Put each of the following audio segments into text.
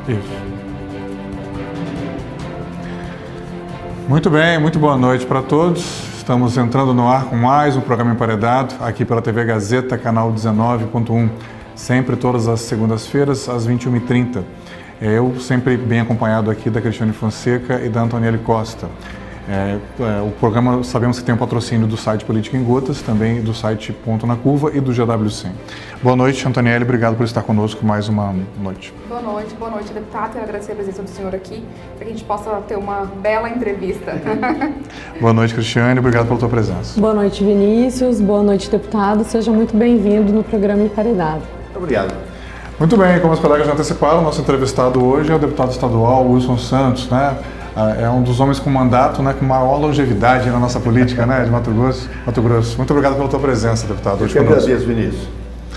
Isso. Muito bem, muito boa noite para todos. Estamos entrando no ar com mais um programa Emparedado, aqui pela TV Gazeta, canal 19.1, sempre todas as segundas-feiras, às 21h30. Eu sempre bem acompanhado aqui da Cristiane Fonseca e da Antoniele Costa. O programa, sabemos que tem um patrocínio do site Política em Gotas, também do site Ponto na Curva e do GW100. Boa noite, Antoniele, obrigado por estar conosco mais uma noite. Boa noite, deputado. Quero agradecer a presença do senhor aqui, para que a gente possa ter uma bela entrevista. Boa noite, Cristiane, obrigado pela tua presença. Boa noite, Vinícius, boa noite, deputado. Seja muito bem-vindo no programa Emparedado. Obrigado. Muito bem, como os colegas já anteciparam, nosso entrevistado hoje é o deputado estadual Wilson Santos, né? É um dos homens com mandato, né, com maior longevidade na nossa política, né, de Mato Grosso. Muito obrigado pela tua presença, deputado. Eu que agradeço, Vinícius.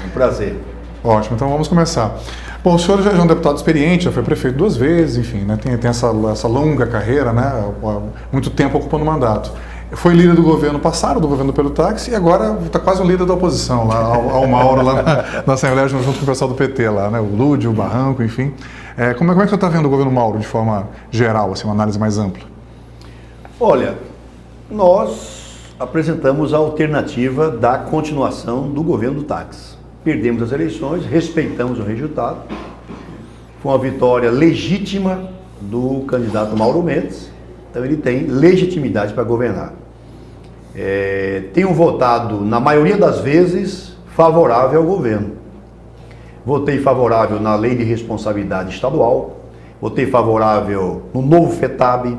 É um prazer. Ótimo, então vamos começar. Bom, o senhor já é um deputado experiente, já foi prefeito 2 vezes, enfim, né, tem essa longa carreira, né, muito tempo ocupando o mandato. Foi líder do governo passado, do governo pelo táxi, e agora está quase um líder da oposição, lá ao Mauro, lá na Assembleia, junto com o pessoal do PT, lá, né, o Lúdio, o Barranco, enfim. Como é que você está vendo o governo Mauro de forma geral, assim, uma análise mais ampla? Olha, nós apresentamos a alternativa da continuação do governo do táxi. Perdemos as eleições, respeitamos o resultado. Foi uma vitória legítima do candidato Mauro Mendes, então ele tem legitimidade para governar. Tenho votado, na maioria das vezes, favorável ao governo. Votei favorável na Lei de Responsabilidade Estadual, votei favorável no novo FETAB,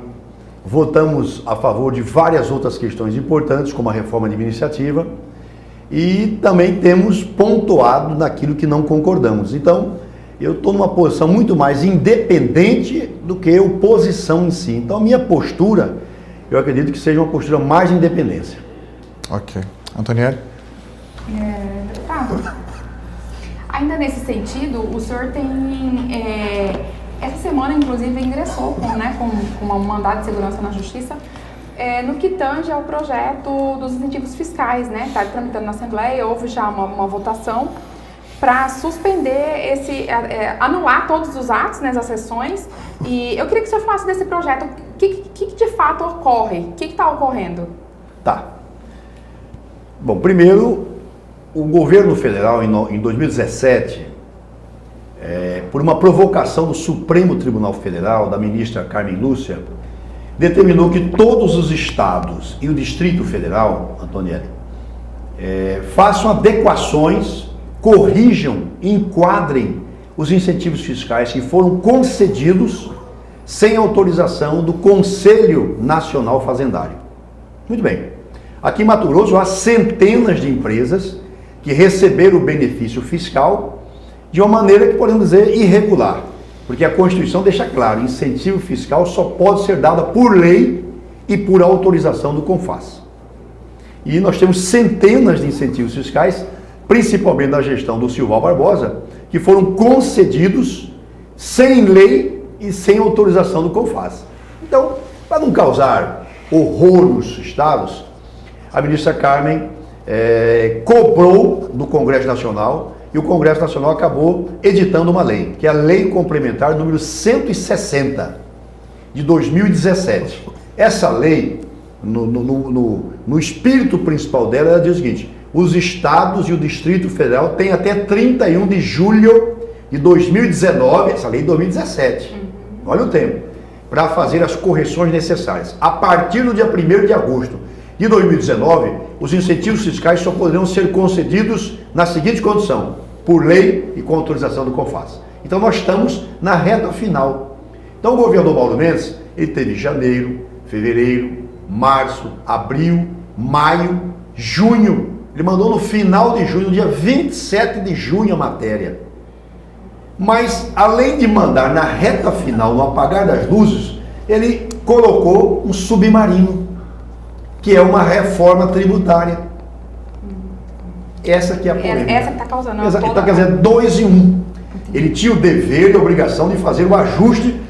votamos a favor de várias outras questões importantes, como a reforma administrativa, e também temos pontuado naquilo que não concordamos. Então, eu estou numa posição muito mais independente do que oposição em si. Então, a minha postura, eu acredito que seja uma postura mais de independência. Ok. Antoniele? Ainda nesse sentido, o senhor tem, essa semana, inclusive, ingressou com um mandado de segurança na Justiça, no que tange ao projeto dos incentivos fiscais, né? Está tramitando na Assembleia, houve já uma votação para suspender anular todos os atos, né, as sessões. E eu queria que o senhor falasse desse projeto, o que de fato ocorre? O que está ocorrendo? Tá. Bom, primeiro, o governo federal, em 2017, por uma provocação do Supremo Tribunal Federal, da ministra Carmen Lúcia, determinou que todos os estados e o Distrito Federal, Antoniele, façam adequações, corrijam e enquadrem os incentivos fiscais que foram concedidos sem autorização do Conselho Nacional Fazendário. Muito bem. Aqui em Mato Grosso há centenas de empresas que receberam o benefício fiscal de uma maneira que podemos dizer irregular, porque a Constituição deixa claro, incentivo fiscal só pode ser dado por lei e por autorização do CONFAS. E nós temos centenas de incentivos fiscais, principalmente da gestão do Silval Barbosa, que foram concedidos sem lei e sem autorização do CONFAS. Então, para não causar horror nos estados, a ministra Carmen cobrou do Congresso Nacional e o Congresso Nacional acabou editando uma lei, que é a Lei Complementar número 160 de 2017. Essa lei, no espírito principal dela, ela diz o seguinte: os estados e o Distrito Federal têm até 31 de julho de 2019, essa lei de 2017, olha o tempo, para fazer as correções necessárias. A partir do dia 1º de agosto de 2019, os incentivos fiscais só poderão ser concedidos na seguinte condição: por lei e com autorização do CONFAS. Então nós estamos na reta final. Então o governo Mauro Mendes, ele teve janeiro, fevereiro, março, abril, maio, junho. Ele mandou no final de junho, no dia 27 de junho, a matéria. Mas, além de mandar na reta final, no apagar das luzes, ele colocou um submarino, que é uma reforma tributária. Essa que é a polêmica. Essa que está causando. Então, quer dizer, 2 em 1. Ele tinha o dever e a obrigação de fazer o ajuste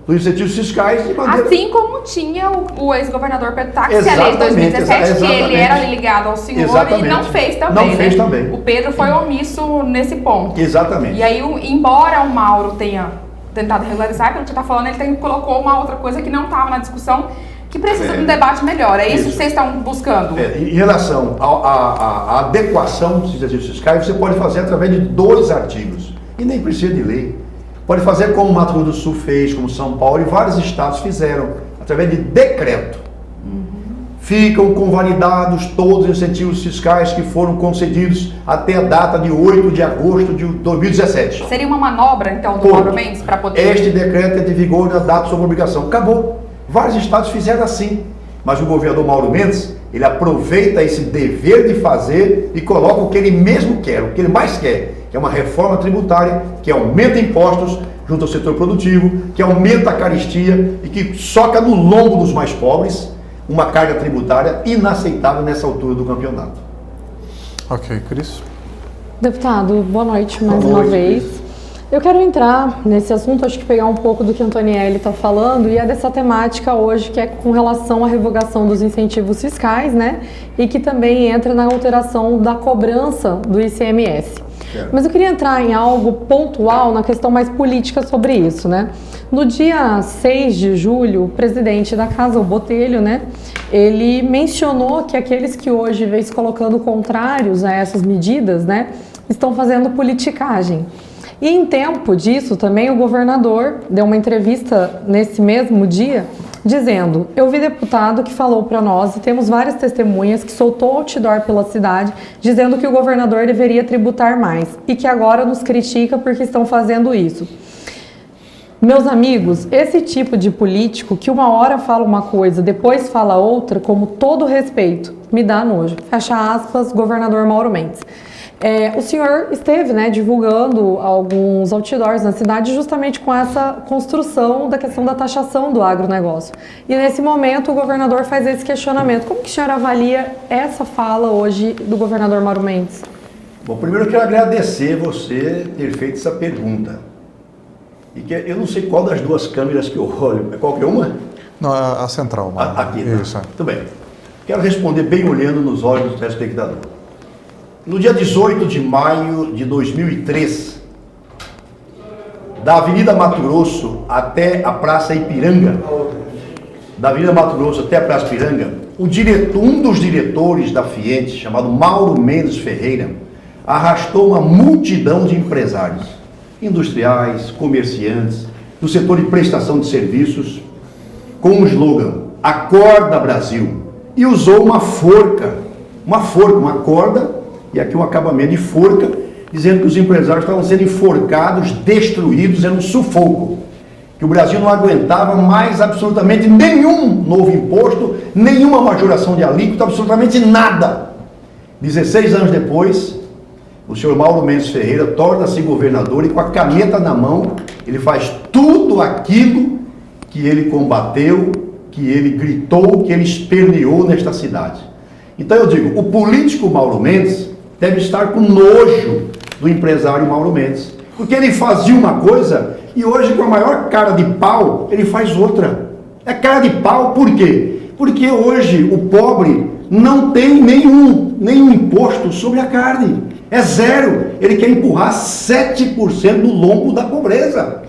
dos incentivos fiscais de maneira... Assim como tinha o ex-governador Pedro Táxi, a lei de 2017, que ele era ligado ao senhor e não fez também. Não fez também. O Pedro foi omisso nesse ponto. Exatamente. E aí, embora o Mauro tenha tentado regularizar, pelo que você está falando, ele colocou uma outra coisa que não estava na discussão, que precisa de um debate melhor. É isso que vocês estão buscando? Em relação à adequação dos exercícios fiscais, você pode fazer através de 2 artigos. E nem precisa de lei. Pode fazer como o Mato Grosso do Sul fez, como São Paulo e vários estados fizeram, através de decreto. Ficam convalidados todos os incentivos fiscais que foram concedidos até a data de 8 de agosto de 2017. Seria uma manobra, então, do Mauro Mendes para poder... Este decreto é de vigor na data sobre obrigação. Acabou. Vários estados fizeram assim. Mas o governador Mauro Mendes, ele aproveita esse dever de fazer e coloca o que ele mesmo quer, o que ele mais quer, que é uma reforma tributária que aumenta impostos junto ao setor produtivo, que aumenta a carestia e que soca no lombo dos mais pobres uma carga tributária inaceitável nessa altura do campeonato. Ok, Cris. Deputado, boa noite mais uma vez. Eu quero entrar nesse assunto, acho que pegar um pouco do que a Antonielli está falando e é dessa temática hoje que é com relação à revogação dos incentivos fiscais, né? E que também entra na alteração da cobrança do ICMS. Mas eu queria entrar em algo pontual, na questão mais política sobre isso, né? No dia 6 de julho, o presidente da casa, o Botelho, né? Ele mencionou que aqueles que hoje vêm se colocando contrários a essas medidas, né? Estão fazendo politicagem. E em tempo disso, também o governador deu uma entrevista nesse mesmo dia, dizendo: eu vi deputado que falou para nós, e temos várias testemunhas, que soltou outdoor pela cidade, dizendo que o governador deveria tributar mais, e que agora nos critica porque estão fazendo isso. Meus amigos, esse tipo de político que uma hora fala uma coisa, depois fala outra, como todo respeito, me dá nojo. Fecha aspas, governador Mauro Mendes. O senhor esteve, né, divulgando alguns outdoors na cidade justamente com essa construção da questão da taxação do agronegócio. E nesse momento o governador faz esse questionamento. Como que o senhor avalia essa fala hoje do governador Mauro Mendes? Bom, primeiro eu quero agradecer você ter feito essa pergunta. E que eu não sei qual das 2 câmeras que eu olho, é qualquer uma? Não, a central. Aqui, tá? Isso. Muito bem. Quero responder bem olhando nos olhos do telespectador. No dia 18 de maio de 2003, da Avenida Mato Grosso até a Praça Ipiranga, um dos diretores da Fiente, chamado Mauro Mendes Ferreira, arrastou uma multidão de empresários, industriais, comerciantes, do setor de prestação de serviços, com o slogan Acorda Brasil, e usou uma corda, e aqui um acabamento de forca, dizendo que os empresários estavam sendo enforcados, destruídos, era um sufoco. Que o Brasil não aguentava mais absolutamente nenhum novo imposto, nenhuma majoração de alíquota, absolutamente nada. 16 anos depois, o senhor Mauro Mendes Ferreira torna-se governador e com a caneta na mão, ele faz tudo aquilo que ele combateu, que ele gritou, que ele esperneou nesta cidade. Então eu digo, o político Mauro Mendes deve estar com nojo do empresário Mauro Mendes, porque ele fazia uma coisa e hoje, com a maior cara de pau, ele faz outra. É cara de pau por quê? Porque hoje o pobre não tem nenhum imposto sobre a carne, é zero. Ele quer empurrar 7% no lombo da pobreza.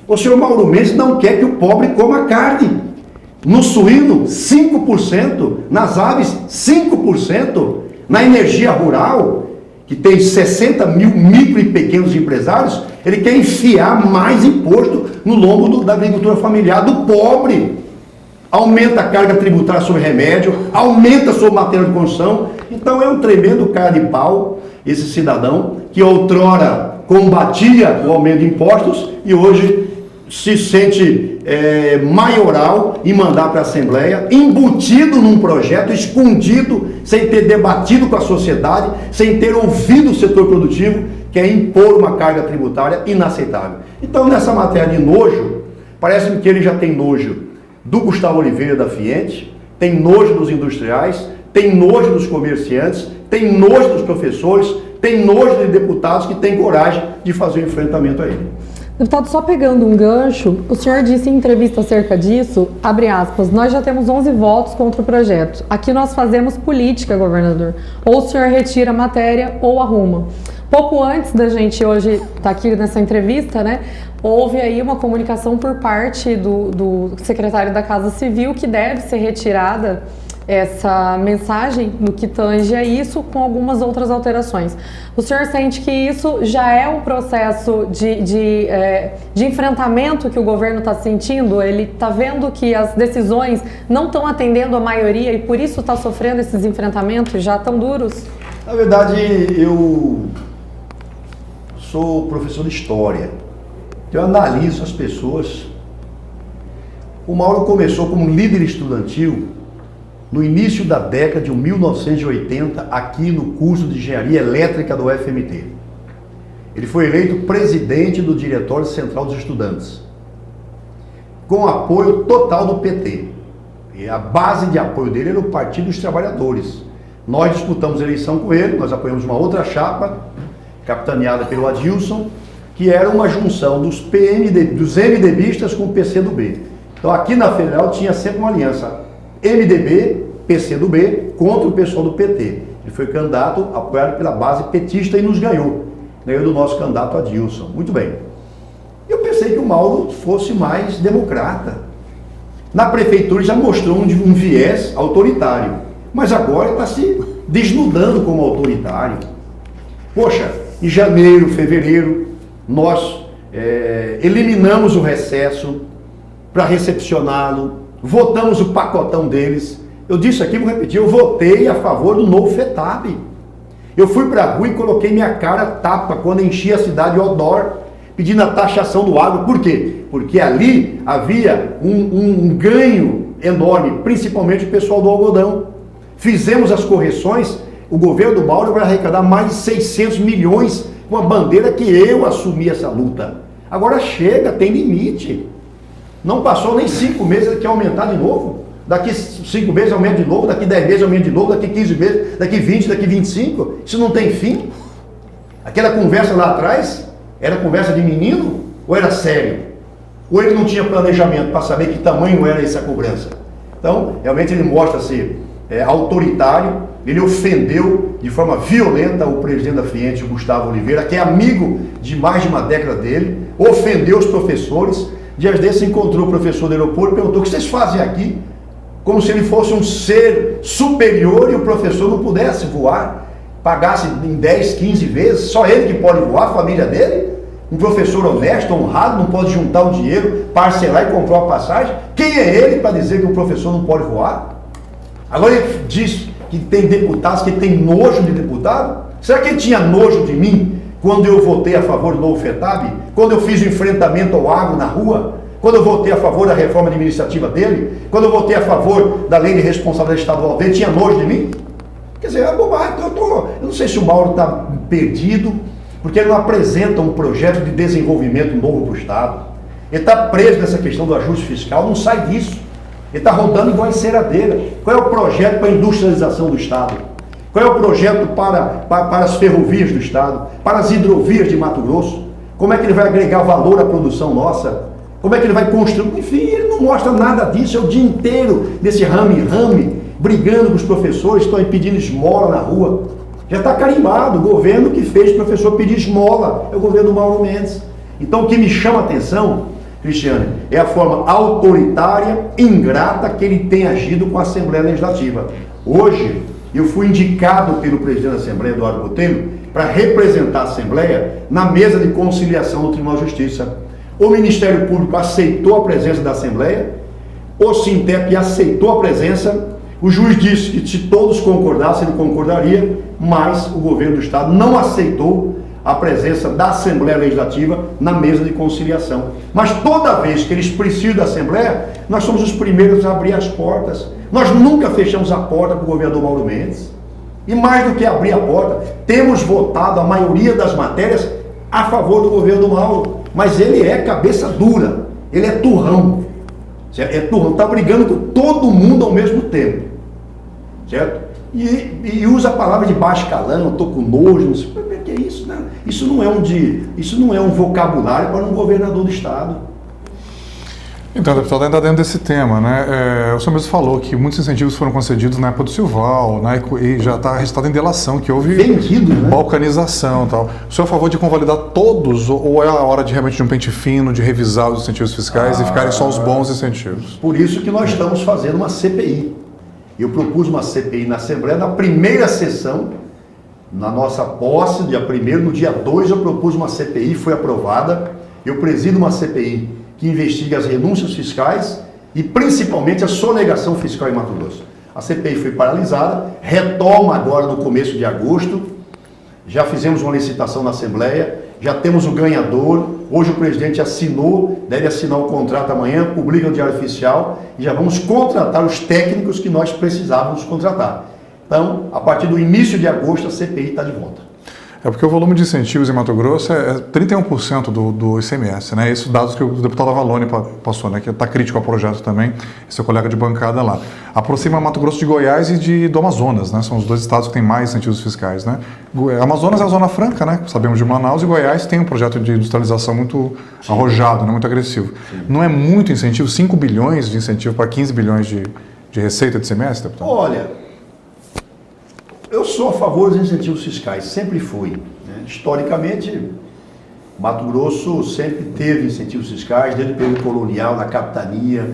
O senhor Mauro Mendes não quer que o pobre coma carne. No suíno, 5%, nas aves, 5%, na energia rural, que tem 60 mil micro e pequenos empresários, ele quer enfiar mais imposto no lombo da agricultura familiar, do pobre. Aumenta a carga tributária sobre remédio, aumenta sobre material de construção. Então é um tremendo cara de pau, esse cidadão, que outrora combatia o aumento de impostos e hoje se sente maioral em mandar para a Assembleia, embutido num projeto, escondido, sem ter debatido com a sociedade, sem ter ouvido o setor produtivo, que é impor uma carga tributária inaceitável. Então, nessa matéria de nojo, parece-me que ele já tem nojo do Gustavo Oliveira da Fiente, tem nojo dos industriais, tem nojo dos comerciantes, tem nojo dos professores, tem nojo de deputados que têm coragem de fazer o enfrentamento a ele. Deputado, só pegando um gancho, o senhor disse em entrevista acerca disso, abre aspas, nós já temos 11 votos contra o projeto. Aqui nós fazemos política, governador. Ou o senhor retira a matéria ou arruma. Pouco antes da gente hoje estar aqui nessa entrevista, né, houve aí uma comunicação por parte do secretário da Casa Civil que deve ser retirada essa mensagem no que tange a isso, com algumas outras alterações. O senhor sente que isso já é um processo de enfrentamento que o governo está sentindo? Ele está vendo que as decisões não estão atendendo a maioria e por isso está sofrendo esses enfrentamentos já tão duros? Na verdade, eu sou professor de história, eu analiso as pessoas. O Mauro começou como líder estudantil no início da década de 1980, aqui no curso de Engenharia Elétrica do UFMT. Ele foi eleito presidente do Diretório Central dos Estudantes, com apoio total do PT. E a base de apoio dele era o Partido dos Trabalhadores. Nós disputamos a eleição com ele, nós apoiamos uma outra chapa, capitaneada pelo Adilson, que era uma junção dos MDBistas com o PCdoB. Então aqui na Federal tinha sempre uma aliança MDB, PCdoB, contra o pessoal do PT. Ele foi candidato apoiado pela base petista e nos ganhou. Ganhou do nosso candidato Adilson. Muito bem. Eu pensei que o Mauro fosse mais democrata. Na prefeitura já mostrou um viés autoritário, mas agora está se desnudando como autoritário. Poxa, em janeiro, fevereiro, nós eliminamos o recesso para recepcioná-lo, votamos o pacotão deles. Eu disse aqui, vou repetir, eu votei a favor do novo FETAB. Eu fui para a rua e coloquei minha cara tapa quando enchi a cidade de outdoor, pedindo a taxação do agro. Por quê? Porque ali havia um ganho enorme, principalmente o pessoal do algodão. Fizemos as correções, o governo do Mauro vai arrecadar mais de 600 milhões com a bandeira que eu assumi essa luta. Agora chega, tem limite. Não passou nem 5 meses, ele quer aumentar de novo. Daqui 5 meses aumenta de novo, daqui 10 meses aumenta de novo, daqui 15 meses, daqui 20, daqui 25. Isso não tem fim. Aquela conversa lá atrás, era conversa de menino ou era sério? Ou ele não tinha planejamento para saber que tamanho era essa cobrança? Então, realmente ele mostra-se autoritário. Ele ofendeu de forma violenta o presidente da FIENTE, o Gustavo Oliveira, que é amigo de mais de uma década dele, ofendeu os professores. Dias desses encontrou o professor do aeroporto e perguntou: o que vocês fazem aqui? Como se ele fosse um ser superior e o professor não pudesse voar, pagasse em 10, 15 vezes, só ele que pode voar, a família dele? Um professor honesto, honrado, não pode juntar o dinheiro, parcelar e comprar uma passagem? Quem é ele para dizer que o professor não pode voar? Agora ele diz que tem deputados que tem nojo de deputado? Será que ele tinha nojo de mim quando eu votei a favor do novo FETAB? Quando eu fiz o enfrentamento ao agro na rua? Quando eu votei a favor da reforma administrativa dele? Quando eu votei a favor da lei de responsabilidade estadual dele? Tinha nojo de mim? Quer dizer, é bobagem. Eu não sei se o Mauro está perdido, porque ele não apresenta um projeto de desenvolvimento novo para o Estado. Ele está preso nessa questão do ajuste fiscal, não sai disso. Ele está rodando igual enceradeira. Qual é o projeto para a industrialização do Estado? Qual é o projeto para as ferrovias do Estado? Para as hidrovias de Mato Grosso? Como é que ele vai agregar valor à produção nossa? Como é que ele vai construir? Enfim, ele não mostra nada disso. É o dia inteiro desse rame-rame, brigando com os professores, estão pedindo esmola na rua. Já está carimbado. O governo que fez o professor pedir esmola é o governo do Mauro Mendes. Então o que me chama a atenção, Cristiane, é a forma autoritária, ingrata que ele tem agido com a Assembleia Legislativa. Hoje, eu fui indicado pelo presidente da Assembleia, Eduardo Botelho, para representar a Assembleia na mesa de conciliação do Tribunal de Justiça. O Ministério Público aceitou a presença da Assembleia, o Sintep aceitou a presença, o juiz disse que se todos concordassem, ele concordaria, mas o governo do Estado não aceitou a presença da Assembleia Legislativa na mesa de conciliação. Mas toda vez que eles precisam da Assembleia, nós somos os primeiros a abrir as portas. Nós nunca fechamos a porta para o governador Mauro Mendes. E mais do que abrir a porta, temos votado a maioria das matérias a favor do governo do Mauro. Mas ele é cabeça dura, ele é turrão. Certo? É turrão, está brigando com todo mundo ao mesmo tempo. Certo? E usa a palavra de baixo calão, estou com nojo, não sei o que é isso, né? Isso não é um vocabulário para um governador do Estado. Então, deputado, ainda dentro desse tema, né? O senhor mesmo falou que muitos incentivos foram concedidos na época do Silval, né? E já está registrado em delação, que houve vendido, né? Balcanização e tal. O senhor é a favor de convalidar todos ou é a hora de realmente de um pente fino, de revisar os incentivos fiscais e ficarem só os bons incentivos? Por isso que nós estamos fazendo uma CPI. Eu propus uma CPI na Assembleia, na primeira sessão, na nossa posse, dia 1º, no dia 2 eu propus uma CPI, foi aprovada. Eu presido uma CPI que investiga as renúncias fiscais e principalmente a sonegação fiscal em Mato Grosso. A CPI foi paralisada, retoma agora no começo de agosto, já fizemos uma licitação na Assembleia, já temos o ganhador, hoje o presidente assinou, deve assinar o contrato amanhã, publica no Diário Oficial e já vamos contratar os técnicos que nós precisávamos contratar. Então, a partir do início de agosto, a CPI está de volta. É porque o volume de incentivos em Mato Grosso é 31% do ICMS, né? Esses dados que o deputado Avalone passou, né? Que está crítico ao projeto também, seu colega de bancada lá. Aproxima Mato Grosso de Goiás e do Amazonas, né? São os dois estados que têm mais incentivos fiscais, né? Amazonas é a Zona Franca, né? Sabemos de Manaus, e Goiás tem um projeto de industrialização muito arrojado, né? Muito agressivo. Sim. Não é muito incentivo? 5 bilhões de incentivo para 15 bilhões de receita de ICMS, deputado? Olha, eu sou a favor dos incentivos fiscais, sempre fui. Né? Historicamente, Mato Grosso sempre teve incentivos fiscais, desde o período colonial, na capitania.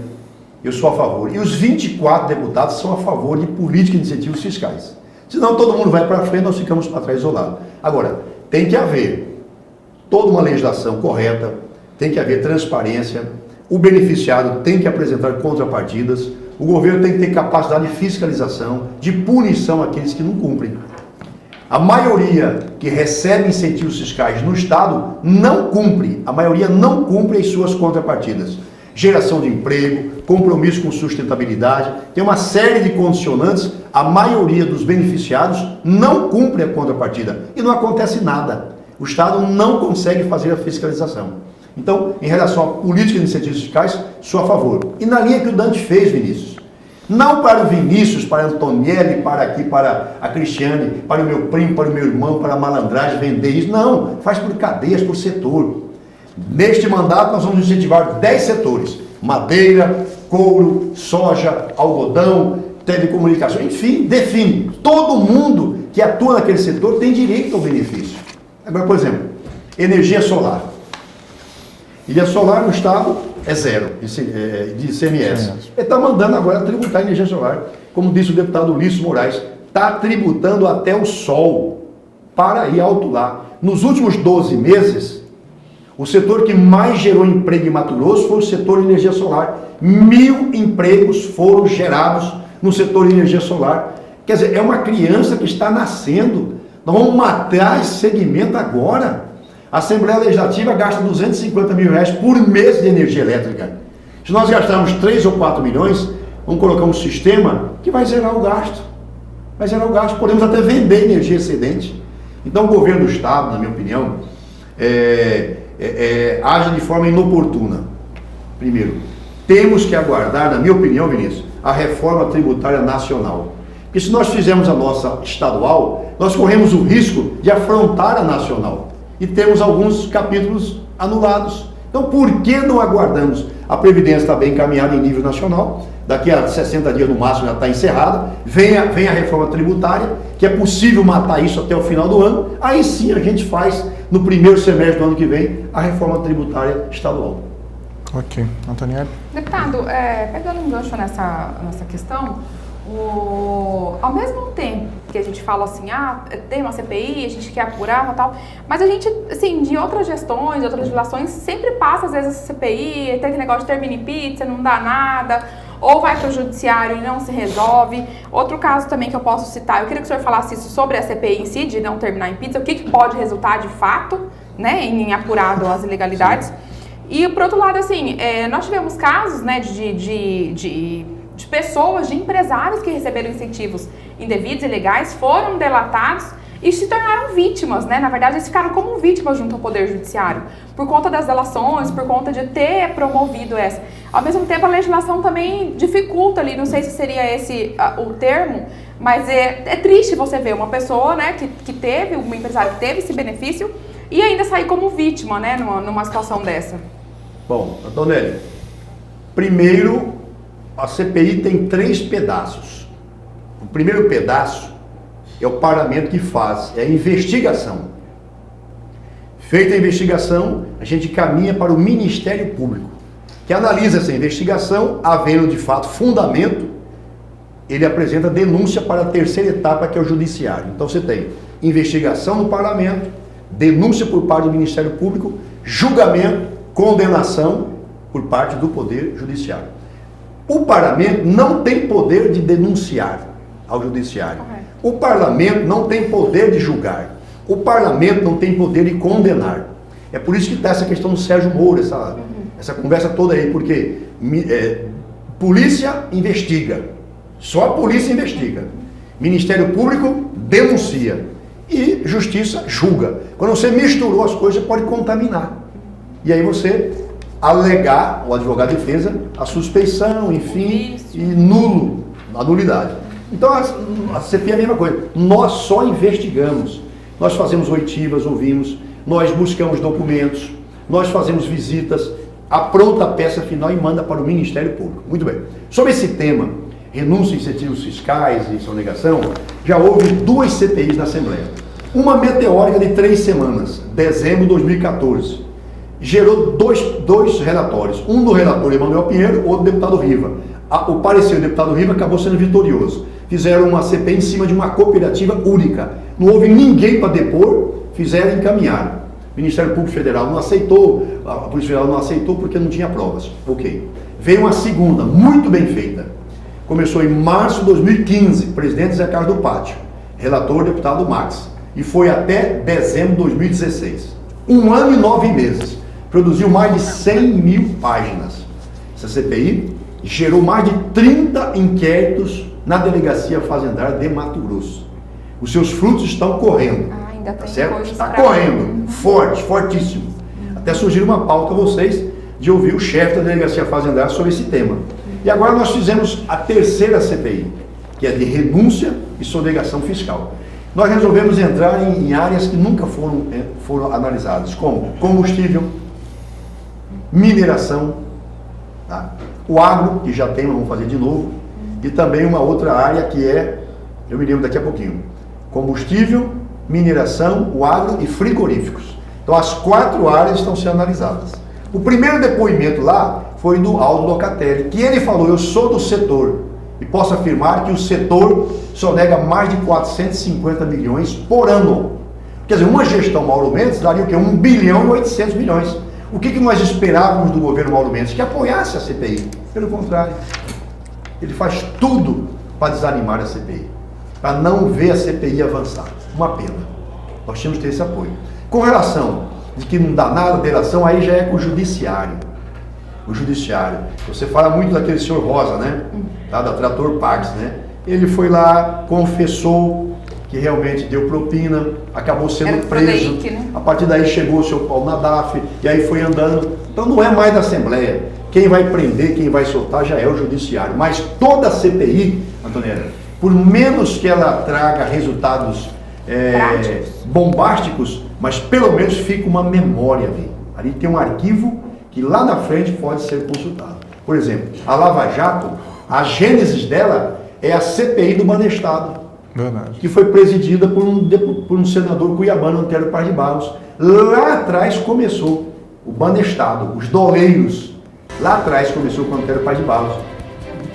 Eu sou a favor. E os 24 deputados são a favor de política de incentivos fiscais. Senão todo mundo vai para frente, nós ficamos para trás isolados. Agora, tem que haver toda uma legislação correta, tem que haver transparência, o beneficiário tem que apresentar contrapartidas, o governo tem que ter capacidade de fiscalização, de punição àqueles que não cumprem. A maioria que recebe incentivos fiscais no Estado não cumpre, a maioria não cumpre as suas contrapartidas. Geração de emprego, compromisso com sustentabilidade, tem uma série de condicionantes, a maioria dos beneficiados não cumpre a contrapartida e não acontece nada. O Estado não consegue fazer a fiscalização. Então, em relação à política de incentivos fiscais, sou a favor. E na linha que o Dante fez, Vinícius. Não para o Vinícius, para a Antonielli, para a Cristiane, para o meu primo, para o meu irmão, para a malandragem, vender isso. Não, faz por cadeias, por setor. Neste mandato, nós vamos incentivar 10 setores. Madeira, couro, soja, algodão, telecomunicação, enfim, define. Todo mundo que atua naquele setor tem direito ao benefício. Agora, por exemplo, energia solar. Energia solar no Estado é zero de ICMS. Ele está mandando agora tributar energia solar. Como disse o deputado Ulisses Moraes, está tributando até o sol para ir alto lá. Nos últimos 12 meses, o setor que mais gerou emprego em Mato Grosso foi o setor de energia solar. 1.000 empregos foram gerados no setor de energia solar. Quer dizer, é uma criança que está nascendo. Nós vamos matar esse segmento agora. A Assembleia Legislativa gasta R$250 mil por mês de energia elétrica. Se nós gastarmos 3 ou 4 milhões, vamos colocar um sistema que vai zerar o gasto. Vai zerar o gasto. Podemos até vender energia excedente. Então o governo do Estado, na minha opinião, age de forma inoportuna. Primeiro, temos que aguardar, na minha opinião, Vinícius, a reforma tributária nacional. Porque se nós fizermos a nossa estadual, nós corremos o risco de afrontar a nacional. E temos alguns capítulos anulados. Então, por que não aguardamos? A Previdência está bem encaminhada em nível nacional, daqui a 60 dias no máximo já está encerrada, vem a reforma tributária, que é possível matar isso até o final do ano, aí sim a gente faz, no primeiro semestre do ano que vem, a reforma tributária estadual. Ok. Antonielli? Deputado, pegando um gancho nessa questão, ao mesmo tempo que a gente fala assim, tem uma CPI, a gente quer apurar e tal, mas a gente, assim, de outras gestões, de outras legislações, sempre passa, às vezes, essa CPI, tem aquele negócio de termina em pizza, não dá nada, ou vai para o judiciário e não se resolve. Outro caso também que eu posso citar, eu queria que o senhor falasse isso sobre a CPI em si, de não terminar em pizza, o que pode resultar de fato, né, em apurado as ilegalidades. Sim. E, por outro lado, assim, nós tivemos casos, né, de pessoas, de empresários que receberam incentivos indevidos, ilegais, foram delatados e se tornaram vítimas, né? Na verdade, eles ficaram como vítimas junto ao Poder Judiciário, por conta das delações, por conta de ter promovido essa. Ao mesmo tempo, a legislação também dificulta ali, não sei se seria esse o termo, mas é triste você ver uma pessoa, né, que teve, um empresário que teve esse benefício e ainda sair como vítima, né, numa situação dessa. Bom, Antonelli, Primeiro, a CPI tem 3 pedaços. O primeiro pedaço é o parlamento que faz, é a investigação. Feita a investigação, a gente caminha para o Ministério Público, que analisa essa investigação, havendo de fato fundamento, ele apresenta denúncia para a terceira etapa, que é o Judiciário. Então você tem investigação no parlamento, denúncia por parte do Ministério Público, julgamento, condenação por parte do Poder Judiciário. O parlamento não tem poder de denunciar ao Judiciário. O parlamento não tem poder de julgar. O parlamento não tem poder de condenar. É por isso que está essa questão do Sérgio Moro, essa conversa toda aí, porque polícia investiga, só a polícia investiga. Ministério Público denuncia e Justiça julga. Quando você misturou as coisas, você pode contaminar. E aí você alegar, o advogado de defesa, a suspeição, enfim, e a nulidade. Então a CPI é a mesma coisa. Nós só investigamos. Nós fazemos oitivas, ouvimos, nós buscamos documentos, nós fazemos visitas, apronta a peça final e manda para o Ministério Público. Muito bem. Sobre esse tema, renúncia a incentivos fiscais e sonegação, já houve 2 CPIs na Assembleia. Uma meteórica de 3 semanas, dezembro de 2014. Gerou dois relatórios. Um do relator Emanuel Pinheiro, outro do deputado Riva. O parecer do deputado Riva acabou sendo vitorioso. Fizeram uma CPI em cima de uma cooperativa única. Não houve ninguém para depor, fizeram e encaminharam. O Ministério Público Federal não aceitou, a Polícia Federal não aceitou porque não tinha provas. Ok. Veio uma segunda, muito bem feita. Começou em março de 2015, presidente Zé Carlos do Pátio, relator deputado Max. E foi até dezembro de 2016. 1 ano e 9 meses. Produziu mais de 100 mil páginas. Essa CPI gerou mais de 30 inquéritos na Delegacia Fazendária de Mato Grosso. Os seus frutos estão correndo. Ainda tá tem certo? coisas Está pra... correndo, forte, fortíssimo. Até surgiu uma pauta a vocês de ouvir o chefe da Delegacia Fazendária sobre esse tema. E agora nós fizemos a terceira CPI, que é de renúncia e sonegação fiscal. Nós resolvemos entrar em áreas que nunca foram analisadas, como combustível, mineração, tá? O agro, que já tem, mas vamos fazer de novo, e também uma outra área que é, eu me lembro daqui a pouquinho, combustível, mineração, o agro e frigoríficos. Então as 4 áreas estão sendo analisadas. O primeiro depoimento lá foi do Aldo Locatelli, que ele falou: eu sou do setor e posso afirmar que o setor sonega mais de 450 milhões por ano. Quer dizer, uma gestão Mauro Mendes daria o quê? 1 bilhão e 800 milhões. O que nós esperávamos do governo Mauro Mendes? Que apoiasse a CPI. Pelo contrário, ele faz tudo para desanimar a CPI, para não ver a CPI avançar. Uma pena. Nós tínhamos que ter esse apoio. Com relação de que não dá nada, delação, aí já é com o Judiciário. O Judiciário. Você fala muito daquele senhor Rosa, né? Lá da Trator Parts, né? Ele foi lá, confessou que realmente deu propina, acabou sendo preso. Prodeic, né? A partir daí chegou o seu Paulo Nadaf, e aí foi andando. Então não é mais da Assembleia. Quem vai prender, quem vai soltar já é o Judiciário. Mas toda a CPI, Antoniela, por menos que ela traga resultados bombásticos, mas pelo menos fica uma memória ali. Ali tem um arquivo que lá na frente pode ser consultado. Por exemplo, a Lava Jato, a gênesis dela é a CPI do Banestado. Verdade. Que foi presidida por um senador cuiabano, Antero Paz de Barros. Lá atrás começou o Banestado, os doleiros. Lá atrás começou com o Antero Paz de Barros.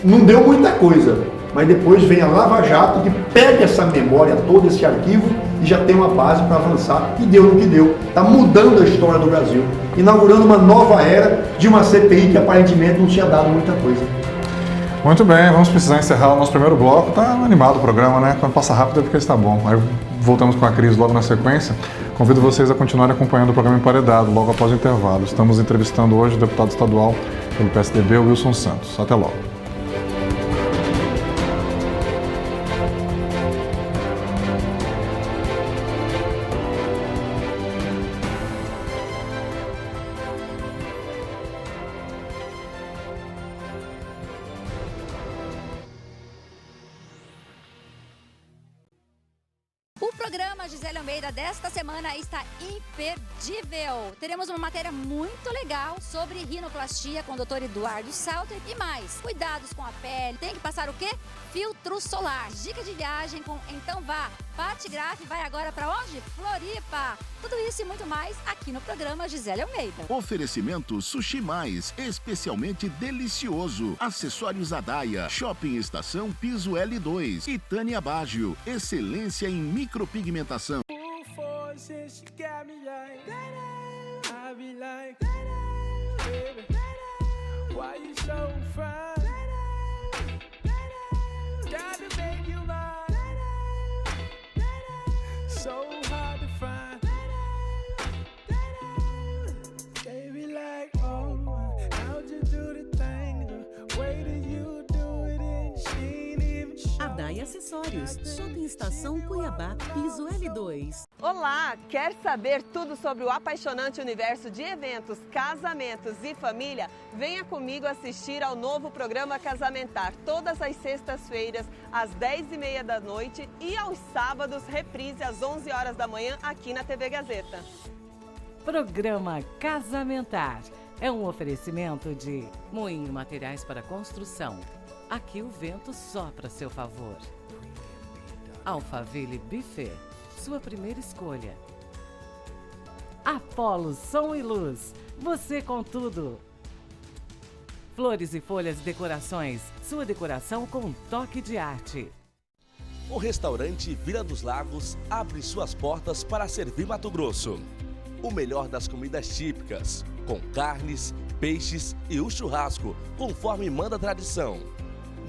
Não deu muita coisa, mas depois vem a Lava Jato, que pega essa memória, todo esse arquivo, e já tem uma base para avançar, e deu no que deu. Está mudando a história do Brasil, inaugurando uma nova era de uma CPI que aparentemente não tinha dado muita coisa. Muito bem, vamos precisar encerrar o nosso primeiro bloco. Tá animado o programa, né? Quando passa rápido é porque está bom. Aí voltamos com a Cris logo na sequência. Convido vocês a continuarem acompanhando o programa Emparedado logo após o intervalo. Estamos entrevistando hoje o deputado estadual pelo PSDB, Wilson Santos. Até logo. O programa programa Gisele Almeida desta semana está imperdível. Teremos uma matéria muito legal sobre rinoplastia com o Dr. Eduardo Salter e mais. Cuidados com a pele. Tem que passar o quê? Filtro solar. Dica de viagem com Então Vá. Patigraf vai agora para onde? Floripa. Tudo isso e muito mais aqui no programa Gisele Almeida. Oferecimento Sushi Mais, especialmente delicioso. Acessórios Adaia, Shopping Estação Piso L2 e Tânia Baggio, excelência em micropigmentação. Adaia Acessórios, Shopping Estação Cuiabá, Piso L2. Olá, quer saber tudo sobre o apaixonante universo de eventos, casamentos e família? Venha comigo assistir ao novo programa Casamentar, todas as sextas-feiras, às 10h30 da noite e aos sábados, reprise às 11 horas da manhã, aqui na TV Gazeta. Programa Casamentar é um oferecimento de Moinho Materiais para Construção. Aqui o vento sopra a seu favor. Alphaville Buffet, sua primeira escolha. Apolo Som e Luz, você com tudo. Flores e Folhas Decorações, sua decoração com um toque de arte. O restaurante Vila dos Lagos abre suas portas para servir Mato Grosso. O melhor das comidas típicas, com carnes, peixes e o churrasco, conforme manda a tradição.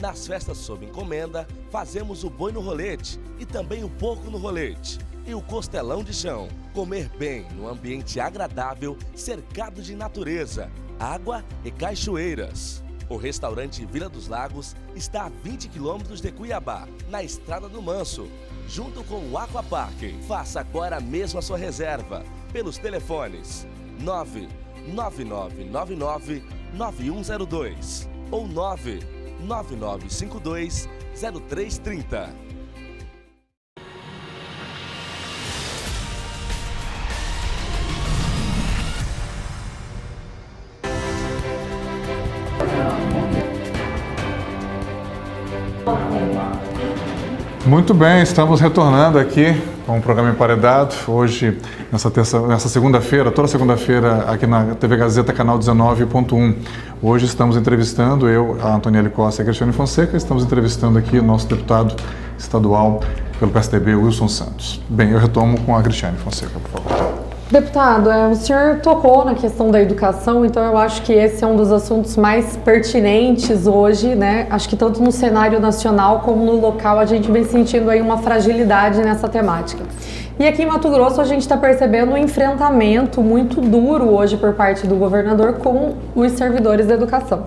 Nas festas sob encomenda, fazemos o boi no rolete e também o porco no rolete. E o costelão de chão. Comer bem num ambiente agradável, cercado de natureza, água e cachoeiras. O restaurante Vila dos Lagos está a 20 quilômetros de Cuiabá, na Estrada do Manso, junto com o Aquapark. Faça agora mesmo a sua reserva pelos telefones 99999-9102 ou 99952-0330. Muito bem, estamos retornando aqui com o programa Emparedado. Hoje, nessa segunda-feira, toda segunda-feira, aqui na TV Gazeta, canal 19.1. Hoje estamos entrevistando, eu, a Antoniele Costa e a Cristiane Fonseca, estamos entrevistando aqui o nosso deputado estadual pelo PSDB, Wilson Santos. Bem, eu retomo com a Cristiane Fonseca, por favor. Deputado, o senhor tocou na questão da educação, então eu acho que esse é um dos assuntos mais pertinentes hoje, né? Acho que tanto no cenário nacional como no local a gente vem sentindo aí uma fragilidade nessa temática. E aqui em Mato Grosso a gente está percebendo um enfrentamento muito duro hoje por parte do governador com os servidores da educação.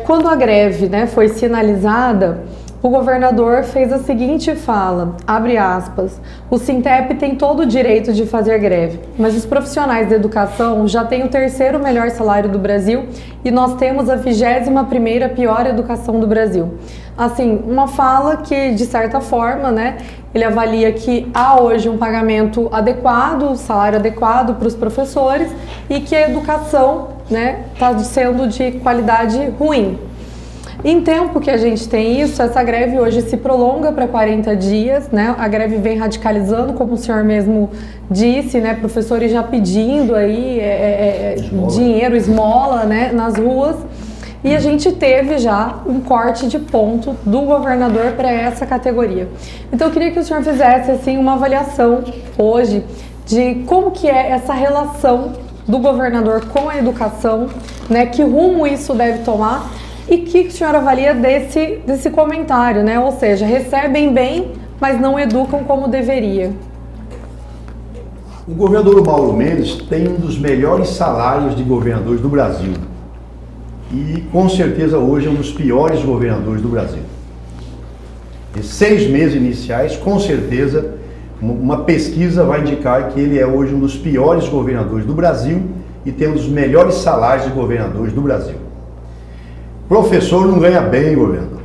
Quando a greve, né, foi sinalizada, o governador fez a seguinte fala, abre aspas, o Sintep tem todo o direito de fazer greve, mas os profissionais da educação já têm o terceiro melhor salário do Brasil e nós temos a 21ª pior educação do Brasil. Assim, uma fala que, de certa forma, né, ele avalia que há hoje um pagamento adequado, salário adequado para os professores e que a educação, né, está sendo de qualidade ruim. Em tempo que a gente tem isso, essa greve hoje se prolonga para 40 dias, né? A greve vem radicalizando, como o senhor mesmo disse, né? Professores já pedindo aí dinheiro, esmola, né? Nas ruas. E a gente teve já um corte de ponto do governador para essa categoria. Então eu queria que o senhor fizesse assim uma avaliação hoje de como que é essa relação do governador com a educação, né? Que rumo isso deve tomar? E o que o senhor avalia desse comentário, né? Ou seja, recebem bem, mas não educam como deveria. O governador Mauro Mendes tem um dos melhores salários de governadores do Brasil. E, com certeza, hoje é um dos piores governadores do Brasil. Em 6 meses iniciais, com certeza, uma pesquisa vai indicar que ele é hoje um dos piores governadores do Brasil e tem um dos melhores salários de governadores do Brasil. Professor não ganha bem, governador.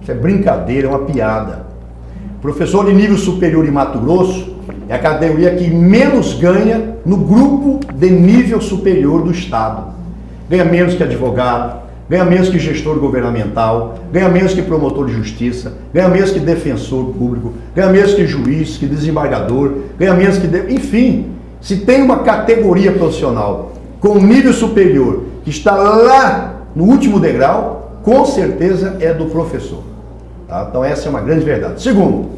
Isso é brincadeira, é uma piada. Professor de nível superior em Mato Grosso é a categoria que menos ganha no grupo de nível superior do Estado. Ganha menos que advogado, ganha menos que gestor governamental, ganha menos que promotor de justiça, ganha menos que defensor público, ganha menos que juiz, que desembargador, ganha menos que... Enfim, se tem uma categoria profissional com nível superior que está lá no último degrau, com certeza é do professor. Tá? Então essa é uma grande verdade. Segundo,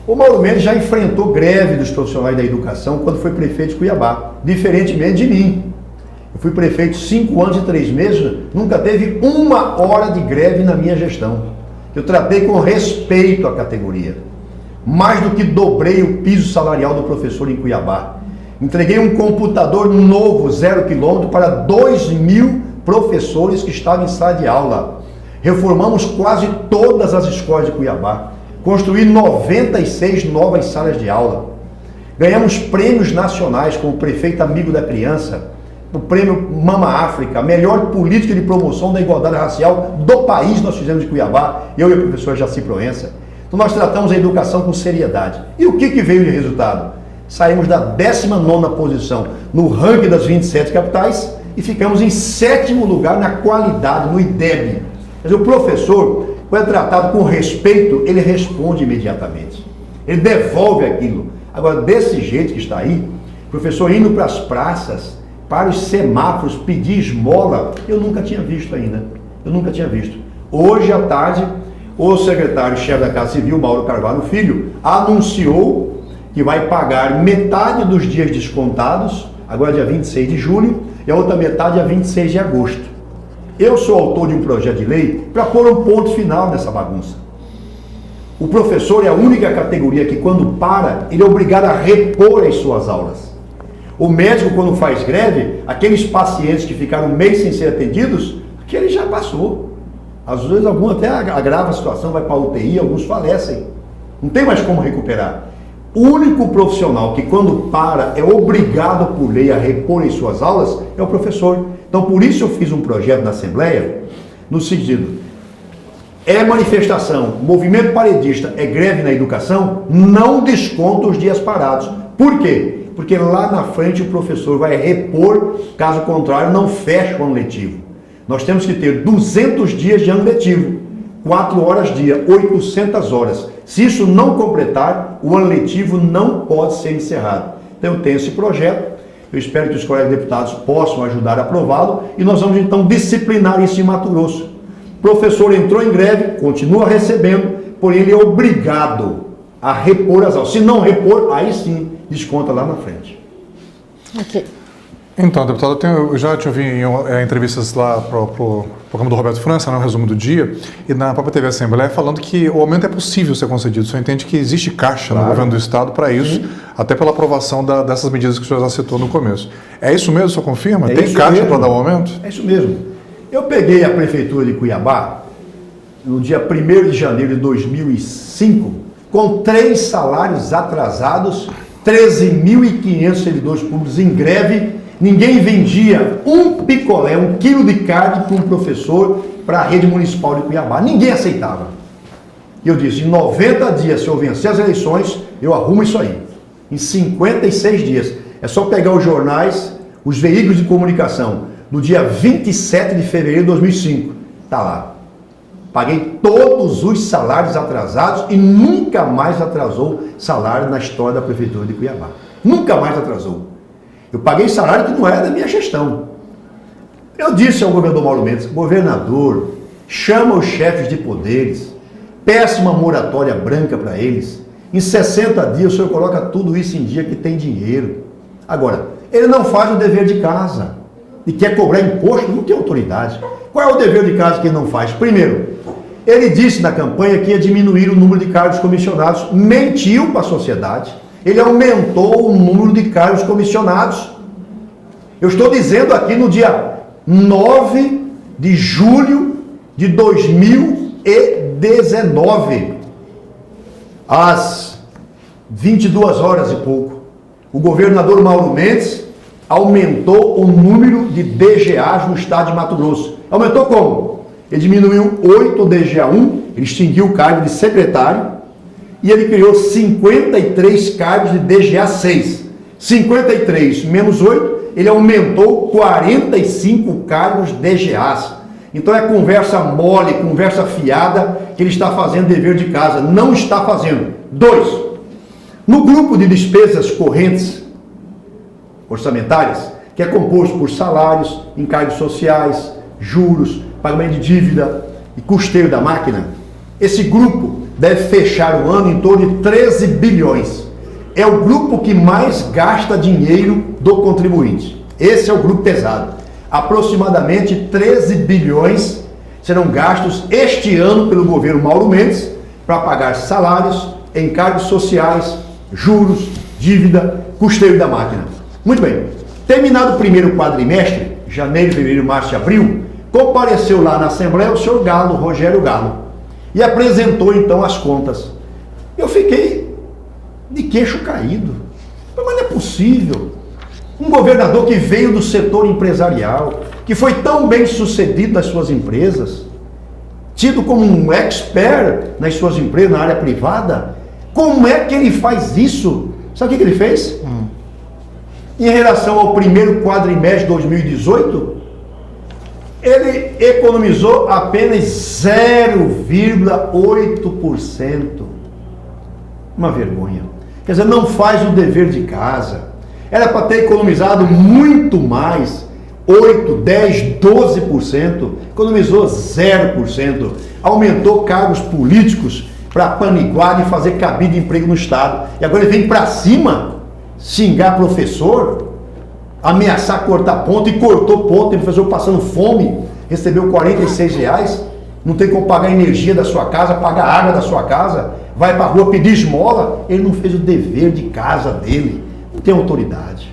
o Mauro Mendes já enfrentou greve dos profissionais da educação quando foi prefeito de Cuiabá, diferentemente de mim. Eu fui prefeito 5 anos e 3 meses, nunca teve 1 hora de greve na minha gestão. Eu tratei com respeito à categoria. Mais do que dobrei o piso salarial do professor em Cuiabá. Entreguei um computador novo, 0 km, para 2.000 professores que estavam em sala de aula. Reformamos quase todas as escolas de Cuiabá. Construí 96 novas salas de aula. Ganhamos prêmios nacionais como prefeito amigo da criança, o prêmio Mama África, a melhor política de promoção da igualdade racial do país nós fizemos de Cuiabá, eu e a professora Jaci Proença. Então nós tratamos a educação com seriedade. E o que veio de resultado? Saímos da 19ª posição no ranking das 27 capitais e ficamos em 7º lugar na qualidade, no IDEB. Quer dizer, o professor, quando é tratado com respeito, ele responde imediatamente. Ele devolve aquilo. Agora, desse jeito que está aí, o professor indo para as praças, para os semáforos, pedir esmola, eu nunca tinha visto ainda. Eu nunca tinha visto. Hoje à tarde, o secretário-chefe da Casa Civil, Mauro Carvalho Filho, anunciou que vai pagar metade dos dias descontados, agora dia 26 de julho, e a outra metade dia 26 de agosto. Eu sou autor de um projeto de lei para pôr um ponto final nessa bagunça. O professor é a única categoria que, quando para, ele é obrigado a repor as suas aulas. O médico, quando faz greve, aqueles pacientes que ficaram um mês sem ser atendidos, aquele já passou. Às vezes, algum até agrava a situação, vai para a UTI, alguns falecem. Não tem mais como recuperar. O único profissional que, quando para, é obrigado por lei a repor em suas aulas é o professor. Então, por isso eu fiz um projeto na Assembleia, no sentido, é manifestação, movimento paredista, é greve na educação, não desconta os dias parados. Por quê? Porque lá na frente o professor vai repor, caso contrário, não fecha o ano letivo. Nós temos que ter 200 dias de ano letivo, 4 horas dia, 800 horas. Se isso não completar, o ano letivo não pode ser encerrado. Então eu tenho esse projeto, eu espero que os colegas deputados possam ajudar a aprová-lo e nós vamos então disciplinar isso em Mato Grosso. O professor entrou em greve, continua recebendo, porém ele é obrigado a repor as aulas. Se não repor, aí sim, desconta lá na frente. Ok. Então, deputado, eu já te ouvi em entrevistas lá para o programa do Roberto França, no resumo do dia, e na própria TV Assembleia, falando que o aumento é possível ser concedido. O senhor entende que existe caixa no governo do Estado para isso, até pela aprovação dessas medidas que o senhor já citou no começo. É isso mesmo, o senhor confirma? Tem caixa para dar o aumento? É isso mesmo. Eu peguei a prefeitura de Cuiabá, no dia 1º de janeiro de 2005, com 3 salários atrasados, 13.500 servidores públicos em greve. Ninguém vendia um picolé, 1 quilo de carne para um professor para a rede municipal de Cuiabá. Ninguém aceitava. E eu disse, em 90 dias, se eu vencer as eleições, eu arrumo isso aí. Em 56 dias. É só pegar os jornais, os veículos de comunicação, no dia 27 de fevereiro de 2005. Está lá. Paguei todos os salários atrasados e nunca mais atrasou salário na história da prefeitura de Cuiabá. Nunca mais atrasou. Eu paguei salário que não era da minha gestão. Eu disse ao governador Mauro Mendes, governador, chama os chefes de poderes, peça uma moratória branca para eles. Em 60 dias o senhor coloca tudo isso em dia que tem dinheiro. Agora, ele não faz o dever de casa e quer cobrar imposto, não tem autoridade. Qual é o dever de casa que ele não faz? Primeiro, ele disse na campanha que ia diminuir o número de cargos comissionados, mentiu para a sociedade. Ele aumentou o número de cargos comissionados. Eu estou dizendo aqui no dia 9 de julho de 2019, às 22 horas e pouco, o governador Mauro Mendes aumentou o número de DGAs no estado de Mato Grosso. Aumentou como? Ele diminuiu 8 DGA1, ele extinguiu o cargo de secretário e ele criou 53 cargos de DGA 6. 53 menos 8, ele aumentou 45 cargos DGAs. Então é conversa mole, conversa fiada, que ele está fazendo dever de casa. Não está fazendo. 2. No grupo de despesas correntes orçamentárias, que é composto por salários, encargos sociais, juros, pagamento de dívida e custeio da máquina, esse grupo deve fechar o ano em torno de 13 bilhões. É o grupo que mais gasta dinheiro do contribuinte. Esse é o grupo pesado. Aproximadamente 13 bilhões serão gastos este ano pelo governo Mauro Mendes para pagar salários, encargos sociais, juros, dívida, custeio da máquina. Muito bem. Terminado o primeiro quadrimestre, janeiro, fevereiro, março e abril, compareceu lá na Assembleia o senhor Galo, Rogério Galo, e apresentou então as contas. Eu fiquei de queixo caído. Mas não é possível. Um governador que veio do setor empresarial, que foi tão bem sucedido nas suas empresas, tido como um expert nas suas empresas, na área privada, como é que ele faz isso? Sabe o que ele fez? Em relação ao primeiro quadrimestre de 2018, ele economizou apenas 0,8%. Uma vergonha. Quer dizer, não faz o dever de casa. Era para ter economizado muito mais, 8, 10, 12%, economizou 0%, aumentou cargos políticos para paniguar e fazer cabide de emprego no Estado. E agora ele vem para cima, xingar professor, ameaçar cortar ponto, e cortou ponto, tem professor passando fome, recebeu R$46, não tem como pagar a energia da sua casa, pagar a água da sua casa, vai para a rua pedir esmola, ele não fez o dever de casa dele. Não tem autoridade.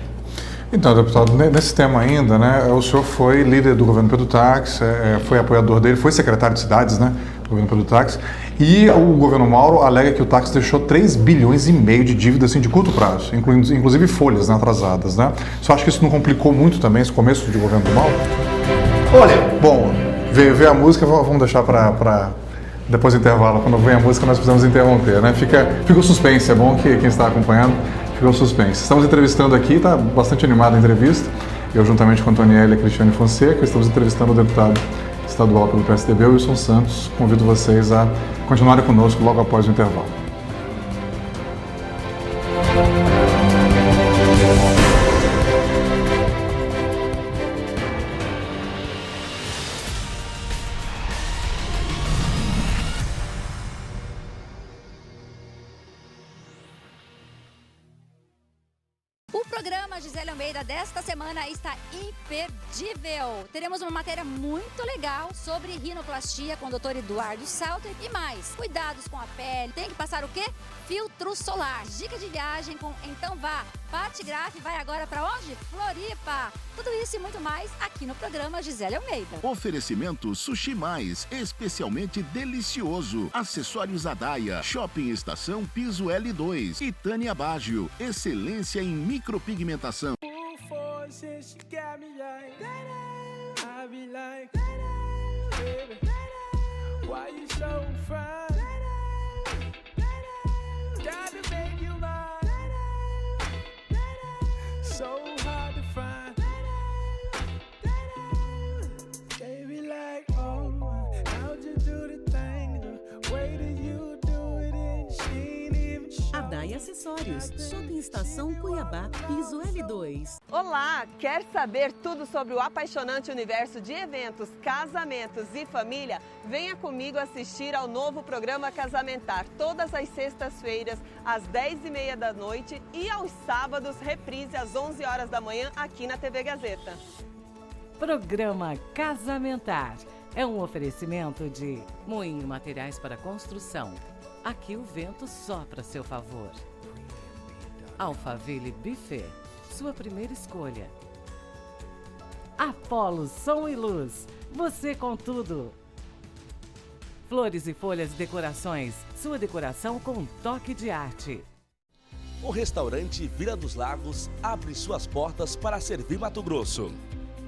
Então, deputado, nesse tema ainda, né, o senhor foi líder do governo Pedro Tax, foi apoiador dele, foi secretário de cidades, né, do governo Pedro Tax, e o governo Mauro alega que o Tax deixou 3,5 bilhões de dívida assim, de curto prazo, inclusive folhas, né, atrasadas, né? Você acha que isso não complicou muito também esse começo de governo do Mauro? Olha, bom, ver a música, vamos deixar para depois do intervalo. Quando vem a música, nós precisamos interromper, né? Fica o suspense, é bom que quem está acompanhando ficou suspense. Estamos entrevistando aqui, está bastante animada a entrevista, eu juntamente com a Antoniela e a Cristiane Fonseca, estamos entrevistando o deputado estadual pelo PSDB, Wilson Santos. Convido vocês a continuarem conosco logo após o intervalo. O programa Gisele Almeida desta semana está imperdível. Teremos uma matéria muito legal sobre rinoplastia com o Dr. Eduardo Salter e mais. Cuidados com a pele. Tem que passar o quê? Filtro solar. Dica de viagem com Então Vá. Patigraf vai agora para onde? Floripa. Tudo isso e muito mais aqui no programa Gisele Almeida. Oferecimento Sushi Mais, especialmente delicioso. Acessórios Adaia, Shopping Estação Piso L2 e Tânia Baggio, excelência em micropigmentação. Adaia Acessórios, Shopping Estação Cuiabá, Piso L2. Olá, quer saber tudo sobre o apaixonante universo de eventos, casamentos e família? Venha comigo assistir ao novo programa Casamentar, todas as sextas-feiras, às 10h30 da noite e aos sábados, reprise às 11 horas da manhã, aqui na TV Gazeta. Programa Casamentar é um oferecimento de Moinho Materiais para Construção. Aqui o vento sopra a seu favor. Alphaville Buffet, sua primeira escolha. Apolo Som e Luz, você com tudo. Flores e Folhas Decorações, sua decoração com um toque de arte. O restaurante Vila dos Lagos abre suas portas para servir Mato Grosso.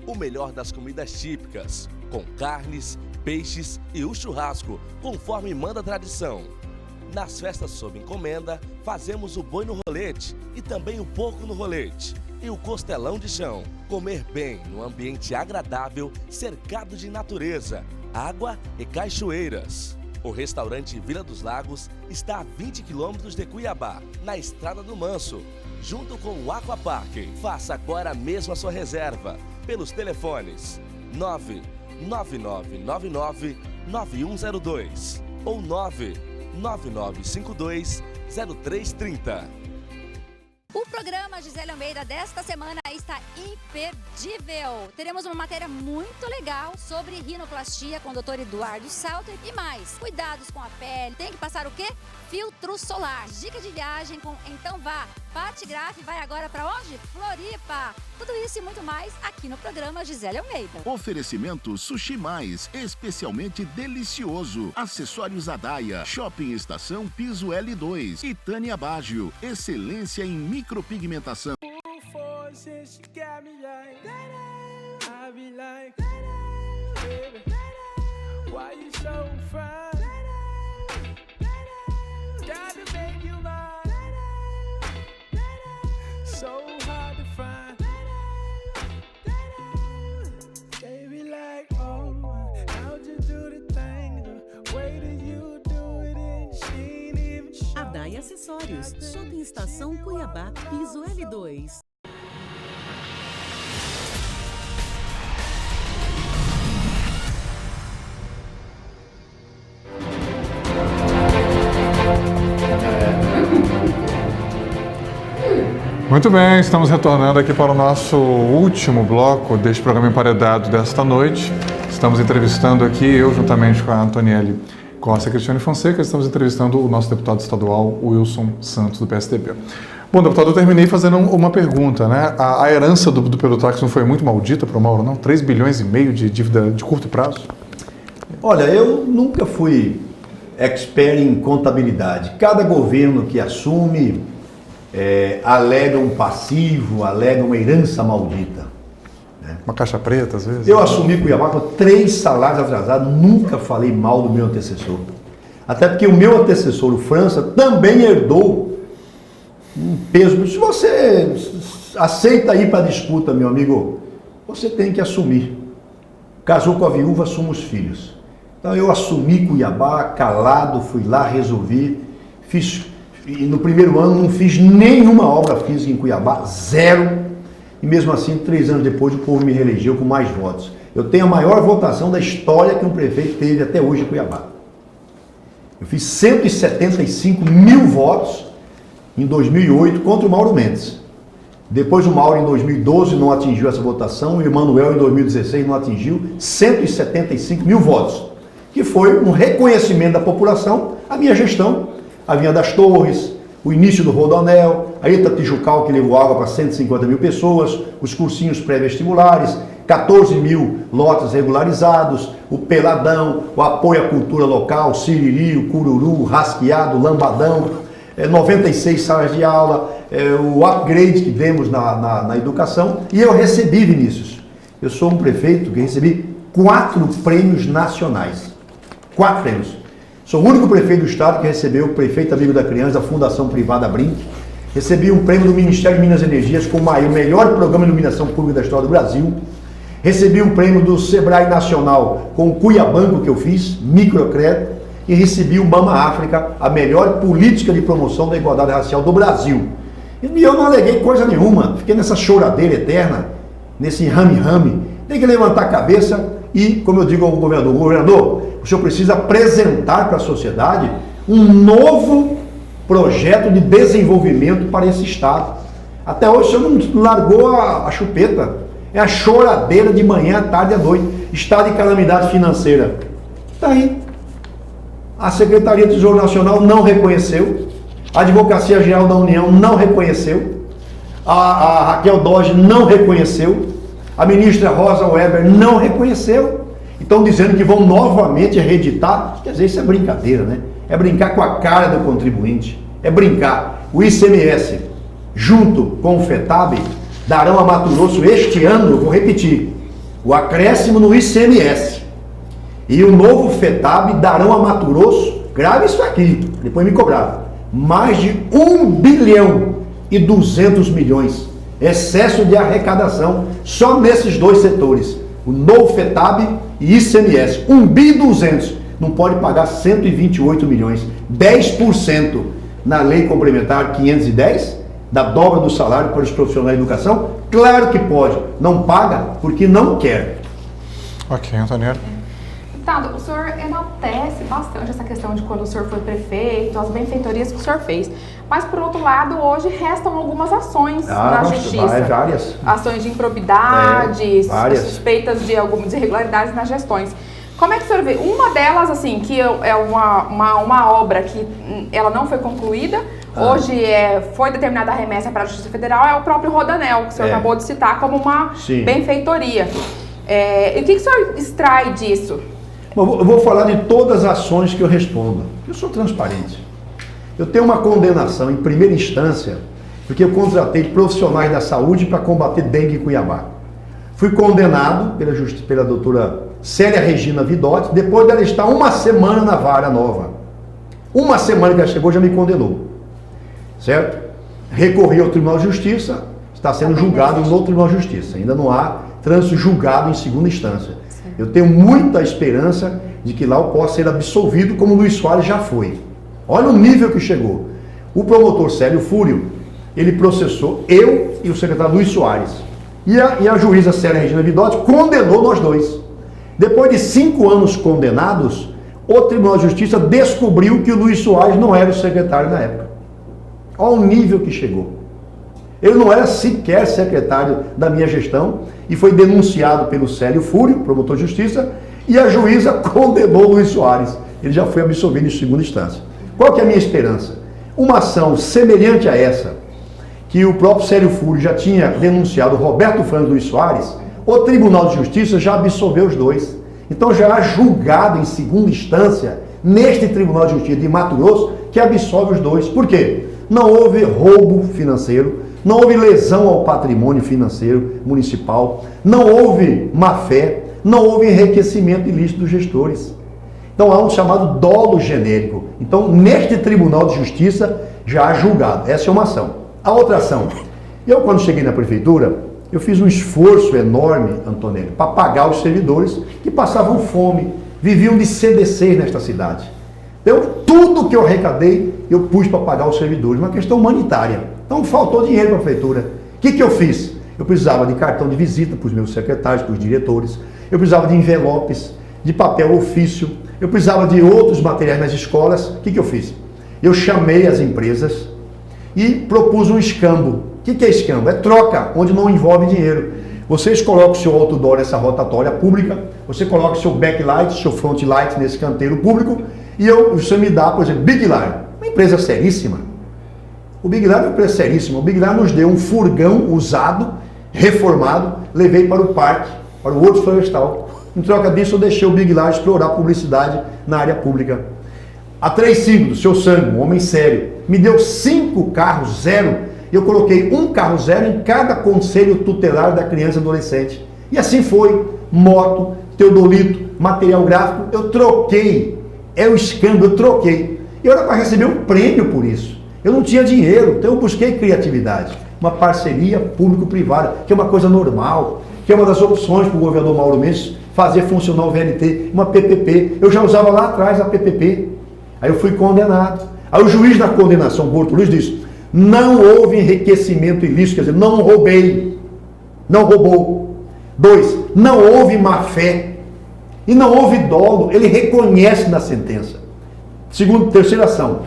O melhor das comidas típicas, com carnes, peixes e o churrasco, conforme manda a tradição. Nas festas sob encomenda, fazemos o boi no rolete e também o porco no rolete e o costelão de chão. Comer bem num ambiente agradável, cercado de natureza, água e cachoeiras. O restaurante Vila dos Lagos está a 20 quilômetros de Cuiabá, na Estrada do Manso, junto com o Aquapark. Faça agora mesmo a sua reserva pelos telefones 99999-9102 ou 99952-0330. O programa Gisele Almeida desta semana está imperdível. Teremos uma matéria muito legal sobre rinoplastia com o Dr. Eduardo Salter e mais. Cuidados com a pele. Tem que passar o quê? Filtro solar. Dica de viagem com Então Vá. Pati Graf vai agora para onde? Floripa. Tudo isso e muito mais aqui no programa Gisele Almeida. Oferecimento Sushi Mais, especialmente delicioso. Acessórios Adaia, Shopping Estação Piso L2 e Tânia Baggio, excelência em micropigmentação. Adaia Acessórios, Shopping Estação Cuiabá, Piso L2. Muito bem, estamos retornando aqui para o nosso último bloco deste programa Emparedado desta noite. Estamos entrevistando aqui, eu juntamente com a Antonielle Costa e Cristiane Fonseca, estamos entrevistando o nosso deputado estadual, Wilson Santos, do PSDB. Bom, deputado, eu terminei fazendo uma pergunta, né? A herança do Pelotax não foi muito maldita para o Mauro, não? 3 bilhões e meio de dívida de curto prazo? Olha, eu nunca fui expert em contabilidade. Cada governo que assume alega um passivo, alega uma herança maldita. Né? Uma caixa preta, às vezes? Eu assumi Cuiabá com 3 salários atrasados, nunca falei mal do meu antecessor. Até porque o meu antecessor, o França, também herdou um peso. Se você aceita ir para a disputa, meu amigo, você tem que assumir. Casou com a viúva, assume os filhos. Então eu assumi Cuiabá, calado, fui lá, resolvi, fiz. E no primeiro ano não fiz nenhuma obra física em Cuiabá, 0. E mesmo assim, 3 anos depois, o povo me reelegeu com mais votos. Eu tenho a maior votação da história que um prefeito teve até hoje em Cuiabá. Eu fiz 175 mil votos em 2008 contra o Mauro Mendes. Depois o Mauro em 2012 não atingiu essa votação, e o Emanuel em 2016 não atingiu 175 mil votos. Que foi um reconhecimento da população, a minha gestão, a Vinha das Torres, o início do Rodoanel, a ETA Tijucal que levou água para 150 mil pessoas, os cursinhos pré-vestibulares, 14 mil lotes regularizados, o Peladão, o apoio à cultura local, Siriri, o Cururu, Rasqueado, Lambadão, 96 salas de aula, o upgrade que demos na educação. E eu recebi, Vinícius, eu sou um prefeito que recebi 4 prêmios nacionais. 4 prêmios. Sou o único prefeito do estado que recebeu o Prefeito Amigo da Criança da Fundação Privada Brinc. Recebi um prêmio do Ministério de Minas e Energias com o melhor programa de iluminação pública da história do Brasil. Recebi um prêmio do Sebrae Nacional com o Cuiabanco que eu fiz, microcrédito. E recebi o Mama África, a melhor política de promoção da igualdade racial do Brasil. E eu não aleguei coisa nenhuma, fiquei nessa choradeira eterna, nesse rame-rame. Tem que levantar a cabeça e, como eu digo ao governador, o senhor precisa apresentar para a sociedade um novo projeto de desenvolvimento para esse estado. Até hoje o senhor não largou a chupeta. É a choradeira de manhã, à tarde e à noite. Estado de calamidade financeira. Está aí. A Secretaria do Tesouro Nacional não reconheceu. A Advocacia Geral da União não reconheceu. A Raquel Dodge não reconheceu. A ministra Rosa Weber não reconheceu. Estão dizendo que vão novamente reeditar. Quer dizer, isso é brincadeira, né? É brincar com a cara do contribuinte. É brincar. O ICMS, junto com o FETAB, darão a Mato Grosso este ano, eu vou repetir, o acréscimo no ICMS. E o novo FETAB darão a Mato Grosso, grave isso aqui, Depois me cobraram. Mais de 1 bilhão e 200 milhões. Excesso de arrecadação só nesses dois setores. O novo FETAB e ICMS. 1 bi e 200. Não pode pagar 128 milhões. 10% na lei complementar 510, da dobra do salário para os profissionais de educação. Claro que pode. Não paga porque não quer. Ok, Antonielli. Deputado, o senhor enaltece bastante essa questão de quando o senhor foi prefeito, as benfeitorias que o senhor fez. Mas, por outro lado, hoje restam algumas ações na Justiça. Várias. Ações de improbidade, várias. Suspeitas de algumas irregularidades nas gestões. Como é que o senhor vê? Uma delas, assim, que é uma obra que ela não foi concluída, hoje foi determinada a remessa para a Justiça Federal, é o próprio Rodanel, que o senhor acabou de citar como uma benfeitoria. E o que o senhor extrai disso? Eu vou falar de todas as ações que eu respondo. Eu sou transparente. Eu tenho uma condenação em primeira instância, porque eu contratei profissionais da saúde para combater dengue em Cuiabá. Fui condenado pela doutora Célia Regina Vidotti, depois dela estar uma semana na vara nova. Uma semana que ela chegou, já me condenou. Certo? Recorri ao Tribunal de Justiça, está sendo julgado no Tribunal de Justiça. Ainda não há trânsito julgado em segunda instância. Eu tenho muita esperança de que lá eu possa ser absolvido, como o Luiz Soares já foi. Olha o nível que chegou. O promotor Célio Fúrio, ele processou eu e o secretário Luiz Soares. E a juíza Célia Regina Vidotti condenou nós dois. Depois de 5 anos condenados, o Tribunal de Justiça descobriu que o Luiz Soares não era o secretário na época. Olha o nível que chegou. Ele não era sequer secretário da minha gestão e foi denunciado pelo Célio Fúrio, promotor de justiça, e a juíza condenou o Luiz Soares. Ele já foi absolvido em segunda instância. Qual que é a minha esperança? Uma ação semelhante a essa, que o próprio Célio Fúrio já tinha denunciado Roberto Franco e Luiz Soares, o Tribunal de Justiça já absolveu os dois. Então já há julgado em segunda instância, neste Tribunal de Justiça de Mato Grosso, que absolve os dois. Por quê? Não houve roubo financeiro, não houve lesão ao patrimônio financeiro municipal, não houve má-fé, não houve enriquecimento ilícito dos gestores. Então há um chamado dolo genérico. Então, neste Tribunal de Justiça, já há julgado. Essa é uma ação. A outra ação. Eu, quando cheguei na prefeitura, eu fiz um esforço enorme, Antonielli, para pagar os servidores que passavam fome, viviam de CDCs nesta cidade. Então, tudo que eu arrecadei, eu pus para pagar os servidores. Uma questão humanitária. Então, faltou dinheiro para a prefeitura. O que eu fiz? Eu precisava de cartão de visita para os meus secretários, para os diretores. Eu precisava de envelopes, de papel ofício. Eu precisava de outros materiais nas escolas. O que eu fiz? Eu chamei as empresas e propus um escambo. O que é escambo? É troca, onde não envolve dinheiro. Vocês colocam o seu outdoor, essa rotatória pública, você coloca o seu backlight, seu front light nesse canteiro público, e você me dá, por exemplo, Big Line, uma empresa seríssima. O Big Line é uma empresa seríssima. O Big Line nos deu um furgão usado, reformado, levei para o parque, para o Horto Florestal. Em troca disso, eu deixei o Big Line explorar publicidade na área pública. A 35 do seu sangue, um homem sério, me deu 5 carros zero. Eu coloquei um carro zero em cada conselho tutelar da criança e adolescente. E assim foi. Moto, teodolito, material gráfico, eu troquei. É o escândalo, eu troquei. Eu era para receber um prêmio por isso. Eu não tinha dinheiro, então eu busquei criatividade. Uma parceria público-privada, que é uma coisa normal, que é uma das opções para o governador Mauro Mendes fazer funcionar o VLT, uma PPP. Eu já usava lá atrás a PPP. Aí eu fui condenado. Aí o juiz da condenação, Porto Luiz, disse: não houve enriquecimento ilícito, quer dizer, não roubei, não roubou. 2, não houve má-fé e não houve dolo, ele reconhece na sentença. Terceira ação,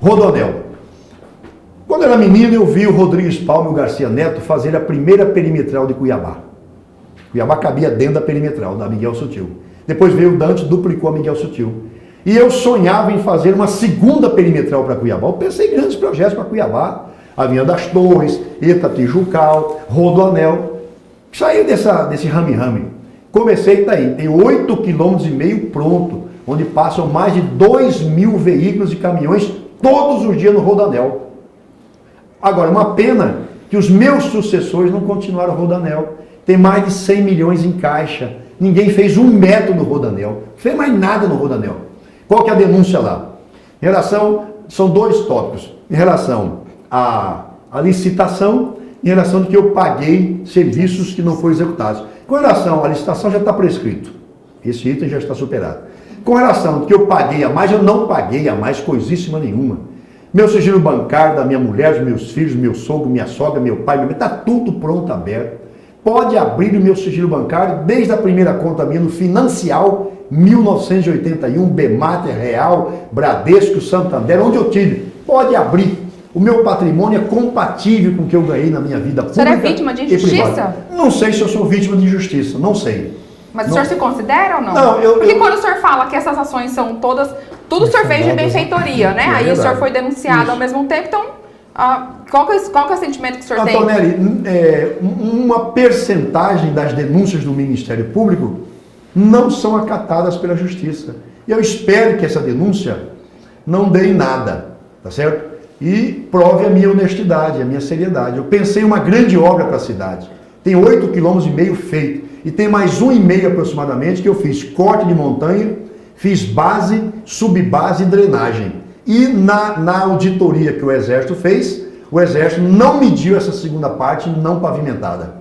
Rodoanel. Quando eu era menino, eu vi o Rodrigues Palma e o Garcia Neto fazer a primeira perimetral de Cuiabá. Cuiabá cabia dentro da perimetral, da Miguel Sutil. Depois veio o Dante, duplicou a Miguel Sutil. E eu sonhava em fazer uma segunda perimetral para Cuiabá. Eu pensei em grandes projetos para Cuiabá. Avenida das Torres, Eta Tijucal, Rodoanel. Saí desse rame-rame. Comecei daí. Tem 8,5 km pronto, onde passam mais de 2.000 veículos e caminhões todos os dias no Rodoanel. Agora, uma pena que os meus sucessores não continuaram o Rodoanel. Tem mais de 100 milhões em caixa. Ninguém fez 1 metro no Rodoanel. Não fez mais nada no Rodoanel. Qual que é a denúncia lá? Em relação são dois tópicos em relação à licitação e em relação ao que eu paguei serviços que não foram executados. Com relação à licitação, já está prescrito. Esse item já está superado. Com relação ao que eu paguei a mais, eu não paguei a mais coisíssima nenhuma. Meu sigilo bancário da minha mulher, dos meus filhos, meu sogro, minha sogra, meu pai, está tudo pronto, aberto. Pode abrir o meu sigilo bancário desde a primeira conta minha no Financial 1981, Bemater, Real, Bradesco, Santander, onde eu tive. Pode abrir. O meu patrimônio é compatível com o que eu ganhei na minha vida pública. O senhor é vítima de injustiça? Não sei se eu sou vítima de injustiça, não sei. Mas o senhor se considera ou não? Não, Porque quando o senhor fala que essas ações são todas... Tudo o senhor fez de benfeitoria, né? Aí o senhor foi denunciado ao mesmo tempo, então... Qual que é o sentimento que o senhor tem? Antonelli, uma percentagem das denúncias do Ministério Público não são acatadas pela Justiça. E eu espero que essa denúncia não dê em nada, tá certo? E prove a minha honestidade, a minha seriedade. Eu pensei em uma grande obra para a cidade. Tem 8,5 km feito. E tem mais 1,5 aproximadamente que eu fiz corte de montanha, fiz base, subbase e drenagem. E na auditoria que o Exército fez, o Exército não mediu essa segunda parte não pavimentada.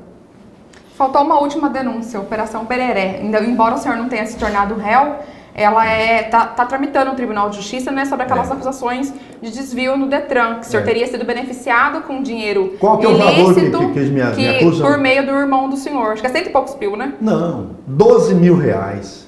Faltou uma última denúncia, Operação Bereré. Embora o senhor não tenha se tornado réu, ela tá tramitando no Tribunal de Justiça, né, sobre aquelas acusações de desvio no Detran, que o senhor teria sido beneficiado com dinheiro Qual que é o valor que eles me acusam? Por meio do irmão do senhor. Acho que é 100 e poucos mil, né? Não, 12 mil reais.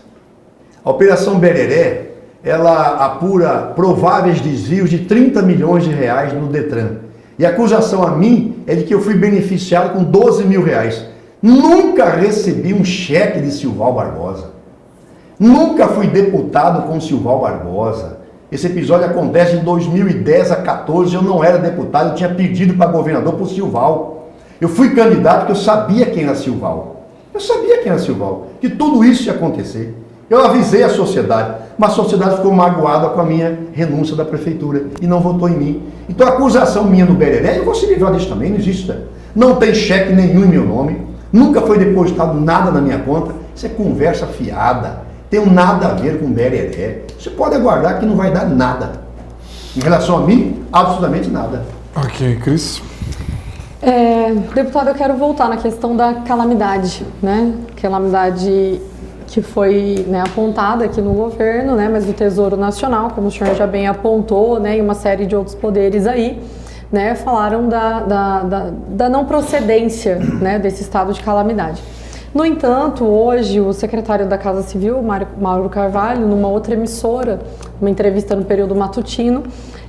A Operação Bereré, ela apura prováveis desvios de 30 milhões de reais no Detran. E a acusação a mim é de que eu fui beneficiado com 12 mil reais. Nunca recebi um cheque de Silval Barbosa. Nunca fui deputado com Silval Barbosa. Esse episódio acontece de 2010 a 14, eu não era deputado, eu tinha pedido para governador por Silval. Eu fui candidato porque eu sabia quem era Silval. Eu sabia quem era Silval, que tudo isso ia acontecer. Eu avisei a sociedade, mas a sociedade ficou magoada com a minha renúncia da prefeitura e não votou em mim. Então a acusação minha no Bereré, eu vou ser livrado disso também, não existe. Não tem cheque nenhum em meu nome, nunca foi depositado nada na minha conta, isso é conversa fiada. Tem nada a ver com Bereré. Você pode aguardar que não vai dar nada. Em relação a mim, absolutamente nada. Ok, Cris. Deputado, eu quero voltar na questão da calamidade, né? Calamidade que foi, né, apontada aqui no governo, né? Mas o Tesouro Nacional, como o senhor já bem apontou, né? E uma série de outros poderes aí, né? Falaram da não procedência, né, desse estado de calamidade. No entanto, hoje o secretário da Casa Civil, Mauro Carvalho, numa outra emissora, uma entrevista no período matutino,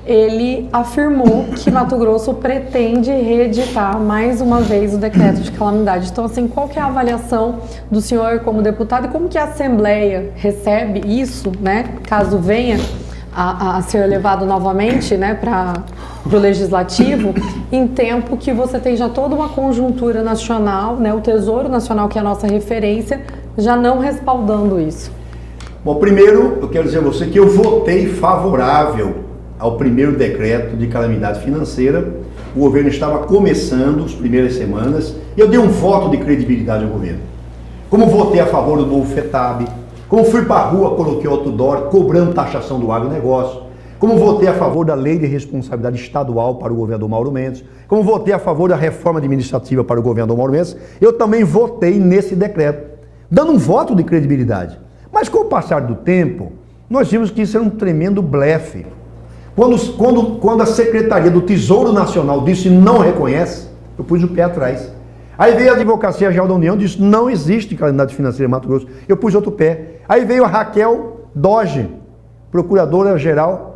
ele afirmou que Mato Grosso pretende reeditar mais uma vez o decreto de calamidade. Então, assim, qual que é a avaliação do senhor como deputado e como que a Assembleia recebe isso, né, caso venha a ser levado novamente, né, para o Legislativo, em tempo que você tem já toda uma conjuntura nacional, né, o Tesouro Nacional, que é a nossa referência, já não respaldando isso? Bom, primeiro, eu quero dizer a você que eu votei favorável ao primeiro decreto de calamidade financeira. O governo estava começando as primeiras semanas e eu dei um voto de credibilidade ao governo. Como votei a favor do novo FETAB, como fui para a rua, coloquei outdoor, cobrando taxação do agronegócio, como votei a favor da lei de responsabilidade estadual para o governador Mauro Mendes, como votei a favor da reforma administrativa para o governador Mauro Mendes, eu também votei nesse decreto, dando um voto de credibilidade. Mas com o passar do tempo, nós vimos que isso era um tremendo blefe. Quando a Secretaria do Tesouro Nacional disse não reconhece, eu pus o pé atrás. Aí veio a Advocacia Geral da União e disse não existe calamidade financeira em Mato Grosso. Eu pus outro pé. Aí veio a Raquel Doge, Procuradora-Geral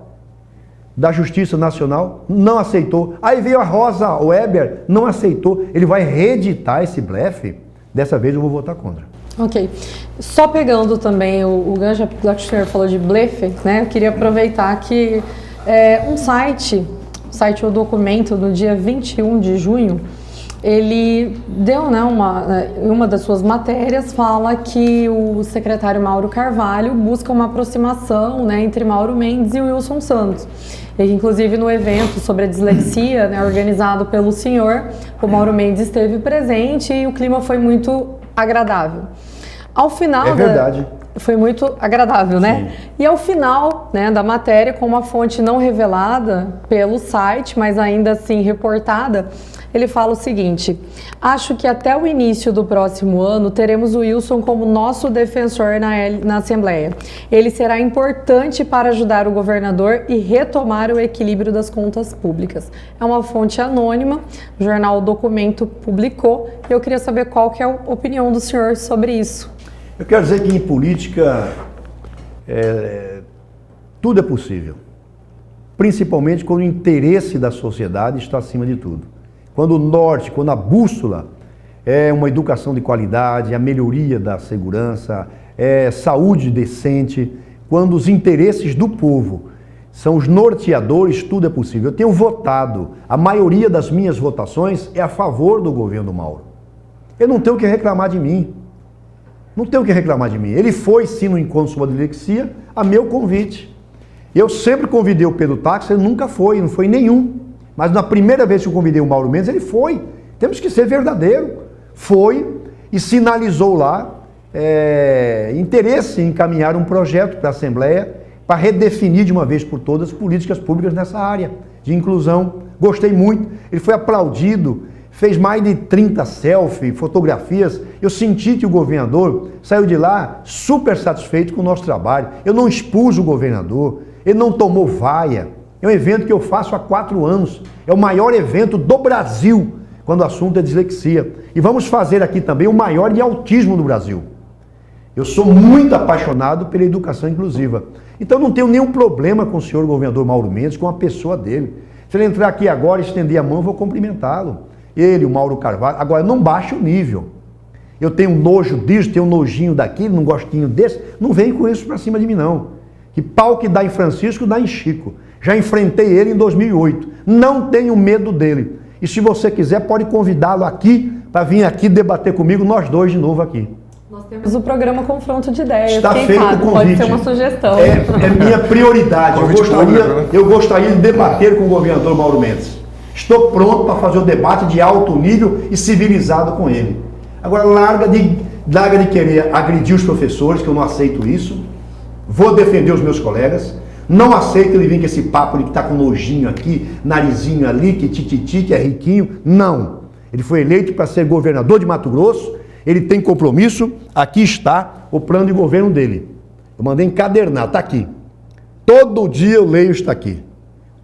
da Justiça Nacional, não aceitou. Aí veio a Rosa Weber, não aceitou. Ele vai reeditar esse blefe? Dessa vez eu vou votar contra. Ok. Só pegando também o gancho, já que o senhor falou de blefe, né? Eu queria aproveitar que um site, o documento, no dia 21 de junho, ele deu, né, uma das suas matérias, fala que o secretário Mauro Carvalho busca uma aproximação, né, entre Mauro Mendes e o Wilson Santos. E, inclusive, no evento sobre a dislexia, né, organizado pelo senhor, o Mauro Mendes esteve presente e o clima foi muito agradável. Ao final Foi muito agradável, né? Sim. E ao final, né, da matéria, com uma fonte não revelada pelo site, mas ainda assim reportada, ele fala o seguinte: acho que até o início do próximo ano teremos o Wilson como nosso defensor na Assembleia. Ele será importante para ajudar o governador e retomar o equilíbrio das contas públicas. É uma fonte anônima, o jornal Documento publicou, e eu queria saber qual que é a opinião do senhor sobre isso. Eu quero dizer que em política tudo é possível, principalmente quando o interesse da sociedade está acima de tudo. Quando o norte, quando a bússola é uma educação de qualidade, a melhoria da segurança, saúde decente, quando os interesses do povo são os norteadores, tudo é possível. Eu tenho votado, a maioria das minhas votações é a favor do governo Mauro. Eu não tenho o que reclamar de mim. Não tenho o que reclamar de mim. Ele foi, sim, no encontro sobre a dislexia, a meu convite. Eu sempre convidei o Pedro Táxi, ele nunca foi, não foi nenhum. Mas na primeira vez que eu convidei o Mauro Mendes, ele foi. Temos que ser verdadeiro. Foi e sinalizou lá interesse em encaminhar um projeto para a Assembleia para redefinir de uma vez por todas políticas públicas nessa área de inclusão. Gostei muito. Ele foi aplaudido. Fez mais de 30 selfies, fotografias. Eu senti que o governador saiu de lá super satisfeito com o nosso trabalho. Eu não expus o governador, ele não tomou vaia. É um evento que eu faço há 4 anos. É o maior evento do Brasil quando o assunto é dislexia. E vamos fazer aqui também o maior de autismo do Brasil. Eu sou muito apaixonado pela educação inclusiva. Então não tenho nenhum problema com o senhor governador Mauro Mendes, com a pessoa dele. Se ele entrar aqui agora e estender a mão, eu vou cumprimentá-lo. Ele, o Mauro Carvalho. Agora, não baixe o nível. Eu tenho um nojo disso, tenho um nojinho daquilo, um gostinho desse. Não vem com isso pra cima de mim, não. Que pau que dá em Francisco, dá em Chico. Já enfrentei ele em 2008. Não tenho medo dele. E se você quiser, pode convidá-lo aqui para vir aqui debater comigo, nós dois de novo aqui. Nós temos o programa Confronto de Ideias. Está Quem feito sabe, o convite. pode ser uma sugestão. É minha prioridade. Eu gostaria de debater com o governador Mauro Mendes. Estou pronto para fazer o debate de alto nível e civilizado com ele. Agora, larga de querer agredir os professores, que eu não aceito isso. Vou defender os meus colegas. Não aceito ele vir com esse papo de que está com nojinho aqui, narizinho ali, que tititi, que é riquinho. Não. Ele foi eleito para ser governador de Mato Grosso. Ele tem compromisso. Aqui está o plano de governo dele. Eu mandei encadernar, está aqui. Todo dia eu leio isso aqui.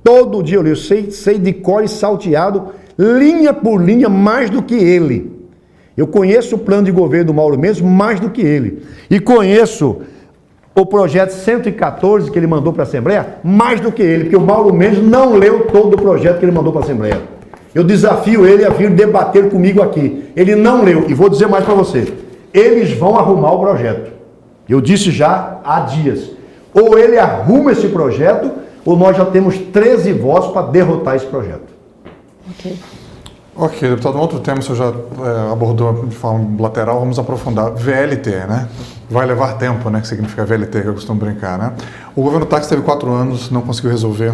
Todo dia eu leio, sei de cor e salteado, linha por linha, mais do que ele. Eu conheço o plano de governo do Mauro Mendes mais do que ele. E conheço o projeto 114 que ele mandou para a Assembleia mais do que ele, porque o Mauro Mendes não leu todo o projeto que ele mandou para a Assembleia. Eu desafio ele a vir debater comigo aqui. Ele não leu, e vou dizer mais para você. Eles vão arrumar o projeto. Eu disse já há dias. Ou ele arruma esse projeto, ou nós já temos 13 votos para derrotar esse projeto. Ok, deputado, um outro tema o senhor já abordou de forma lateral, vamos aprofundar. VLT, né? Vai levar tempo, né? Que significa VLT, que eu costumo brincar, né? O governo Táxi teve 4 anos, não conseguiu resolver.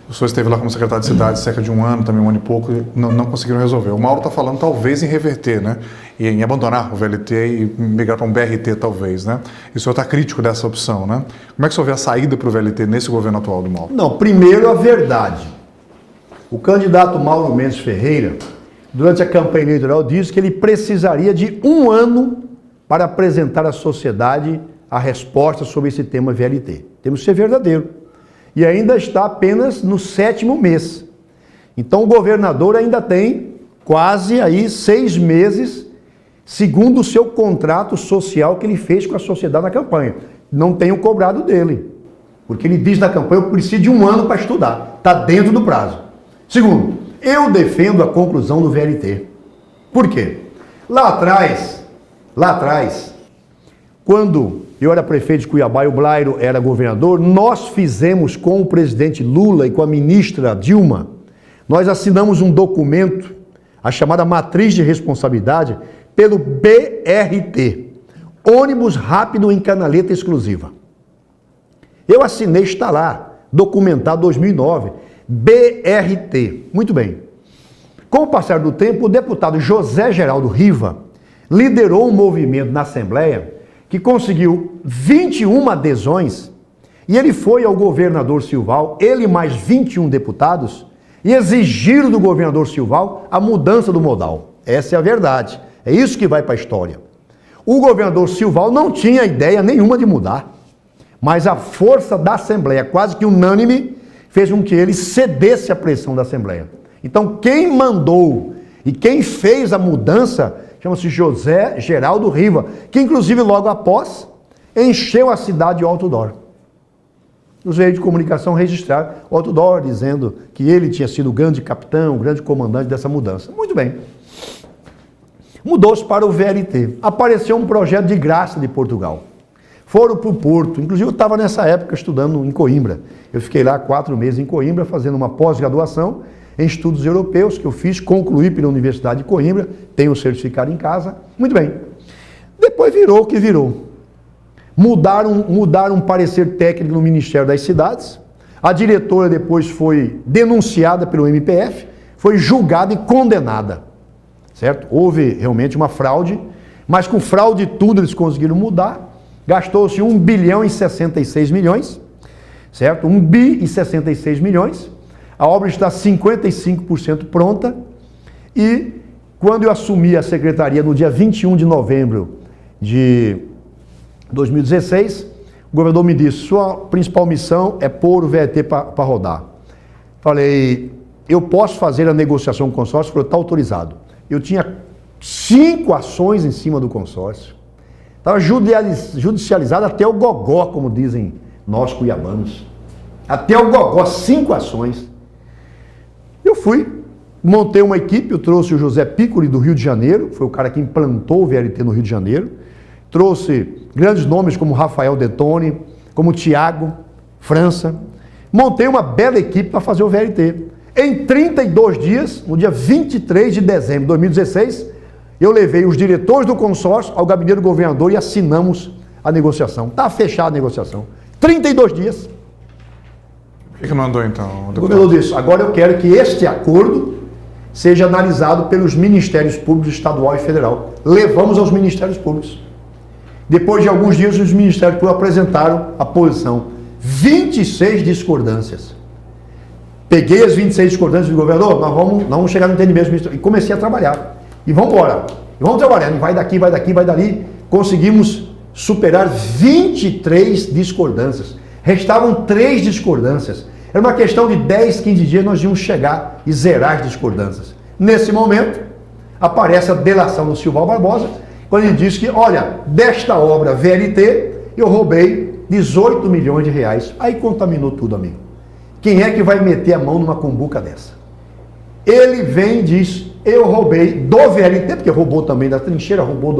O senhor esteve lá como secretário de cidade cerca de 1 ano, também 1 ano e pouco, não conseguiram resolver. O Mauro está falando talvez em reverter, né? E em abandonar o VLT e migrar para um BRT, talvez, né? E o senhor está crítico dessa opção, né? Como é que o senhor vê a saída para o VLT nesse governo atual do Mauro? Não, primeiro a verdade. O candidato Mauro Mendes Ferreira, durante a campanha eleitoral, disse que ele precisaria de 1 ano para apresentar à sociedade a resposta sobre esse tema VLT. Temos que ser verdadeiro. E ainda está apenas no 7º mês. Então o governador ainda tem quase aí 6 meses, segundo o seu contrato social que ele fez com a sociedade na campanha. Não tenho cobrado dele. Porque ele diz na campanha, eu preciso de 1 ano para estudar. Está dentro do prazo. Segundo, eu defendo a conclusão do VLT. Por quê? Lá atrás, quando eu era prefeito de Cuiabá e o Blairo era governador, nós fizemos com o presidente Lula e com a ministra Dilma, nós assinamos um documento, a chamada Matriz de Responsabilidade, pelo BRT, Ônibus Rápido em Canaleta Exclusiva. Eu assinei, está lá, documentado 2009, BRT. Muito bem. Com o passar do tempo, o deputado José Geraldo Riva liderou um movimento na Assembleia que conseguiu 21 adesões, e ele foi ao governador Silval, ele mais 21 deputados, e exigiram do governador Silval a mudança do modal. Essa é a verdade. É isso que vai para a história. O governador Silval não tinha ideia nenhuma de mudar, mas a força da Assembleia, quase que unânime, fez com que ele cedesse à pressão da Assembleia. Então, quem mandou e quem fez a mudança chama-se José Geraldo Riva, que inclusive logo após encheu a cidade de outdoor. Os veículos de comunicação registraram o outdoor dizendo que ele tinha sido o grande capitão, o grande comandante dessa mudança. Muito bem. Mudou-se para o VLT. Apareceu um projeto de graça de Portugal. Foram para o Porto. Inclusive eu estava nessa época estudando em Coimbra. Eu fiquei lá 4 meses em Coimbra fazendo uma pós-graduação em estudos europeus que eu fiz, concluí pela Universidade de Coimbra, tenho o certificado em casa. Muito bem. Depois virou o que virou. Mudaram um parecer técnico no Ministério das Cidades. A diretora depois foi denunciada pelo MPF, foi julgada e condenada. Certo? Houve realmente uma fraude, mas com fraude tudo eles conseguiram mudar. Gastou-se 1 bilhão e 66 milhões, certo? 1 bi e 66 milhões. A obra está 55% pronta e quando eu assumi a secretaria no dia 21 de novembro de 2016, o governador me disse, sua principal missão é pôr o VLT para rodar. Falei, eu posso fazer a negociação com o consórcio? Falei, está autorizado. Eu tinha 5 ações em cima do consórcio. Estava judicializado até o gogó, como dizem nós cuiabanos. Até o gogó, 5 ações. Eu fui, montei uma equipe, eu trouxe o José Piccoli do Rio de Janeiro, foi o cara que implantou o VLT no Rio de Janeiro. Trouxe grandes nomes como Rafael Detone, como Tiago França. Montei uma bela equipe para fazer o VLT. Em 32 dias, no dia 23 de dezembro de 2016, eu levei os diretores do consórcio ao gabinete do governador e assinamos a negociação. Está fechada a negociação. 32 dias. Por que não andou então? O governador disse, agora eu quero que este acordo seja analisado pelos Ministérios Públicos Estadual e Federal. Levamos aos Ministérios Públicos. Depois de alguns dias, os Ministérios Públicos apresentaram a posição. 26 discordâncias. Peguei as 26 discordâncias do governador, nós vamos chegar no entendimento. E comecei a trabalhar. E vamos embora. E vamos trabalhando. Vai daqui, vai daqui, vai dali. Conseguimos superar 23 discordâncias. Restavam 3 discordâncias. Era uma questão de 10, 15 dias, nós íamos chegar e zerar as discordâncias. Nesse momento, aparece a delação do Silval Barbosa, quando ele diz que, olha, desta obra VLT, eu roubei 18 milhões de reais. Aí contaminou tudo, amigo. Quem é que vai meter a mão numa cumbuca dessa? Ele vem e diz, eu roubei do VLT, porque roubou também da trincheira, roubou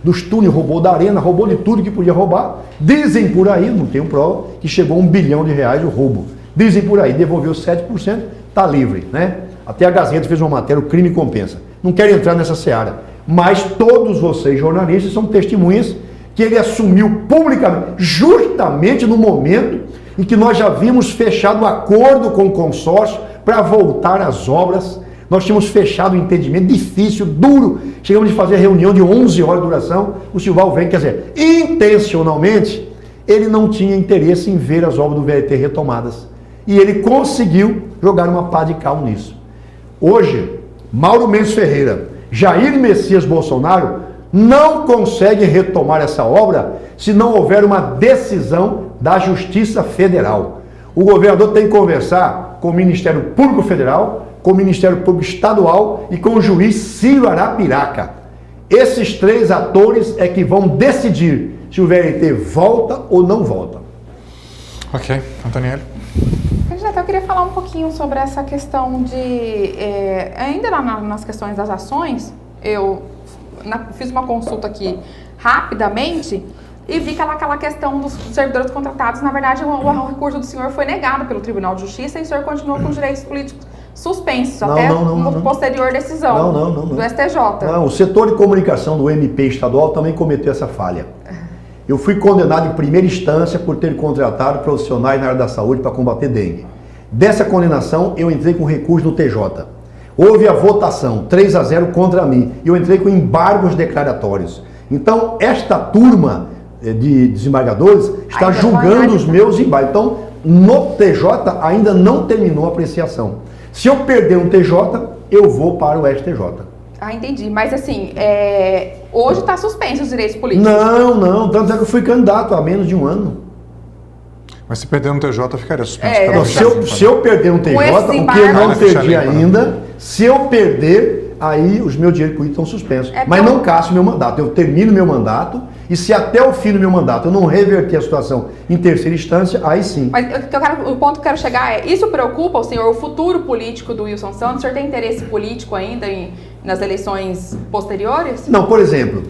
dos túneis, roubou da arena, roubou de tudo que podia roubar. Dizem por aí, não tenho prova, que chegou a 1 bilhão de reais o roubo. Dizem por aí, devolveu 7%, está livre, né? Até a Gazeta fez uma matéria, o crime compensa. Não quero entrar nessa seara, mas todos vocês, jornalistas, são testemunhas que ele assumiu publicamente, justamente no momento em que nós já havíamos fechado o acordo com o consórcio para voltar às obras. Nós tínhamos fechado o entendimento, difícil, duro. Chegamos a fazer reunião de 11 horas de duração. O Silval vem, quer dizer, intencionalmente, ele não tinha interesse em ver as obras do VLT retomadas. E ele conseguiu jogar uma pá de cal nisso. Hoje, Mauro Mendes Ferreira, Jair Messias Bolsonaro não conseguem retomar essa obra se não houver uma decisão da Justiça Federal. O governador tem que conversar com o Ministério Público Federal, com o Ministério Público Estadual e com o juiz Ciro Arapiraca. Esses 3 atores é que vão decidir se o VLT volta ou não volta. Ok, Antonielli. Candidato, eu queria falar um pouquinho sobre essa questão de... ainda nas questões das ações, eu fiz uma consulta aqui rapidamente e vi que aquela questão dos servidores contratados, na verdade, o recurso do senhor foi negado pelo Tribunal de Justiça e o senhor continuou com os direitos políticos suspensos, até uma posterior decisão do STJ. Não, o setor de comunicação do MP estadual também cometeu essa falha. Eu fui condenado em primeira instância por ter contratado profissionais na área da saúde para combater dengue. Dessa condenação, eu entrei com recurso no TJ. Houve a votação, 3-0 contra mim, e eu entrei com embargos declaratórios. Então, esta turma de desembargadores está julgando os meus embargos. Então, no TJ ainda não terminou a apreciação. Se eu perder um TJ, eu vou para o STJ. Ah, entendi. Mas assim, hoje está suspenso os direitos políticos. Não. Tanto é que eu fui candidato há menos de um ano. Mas se perder um TJ, ficaria suspenso. Se eu perder um TJ, o que eu não perdi ainda, se eu perder, aí os meus direitos políticos estão suspensos. Mas não casso meu mandato. Eu termino meu mandato e se até o fim do meu mandato eu não reverter a situação em terceira instância, aí sim. Mas o ponto que eu quero chegar é, isso preocupa o senhor, o futuro político do Wilson Santos? O senhor tem interesse político ainda nas eleições posteriores? Não, por exemplo,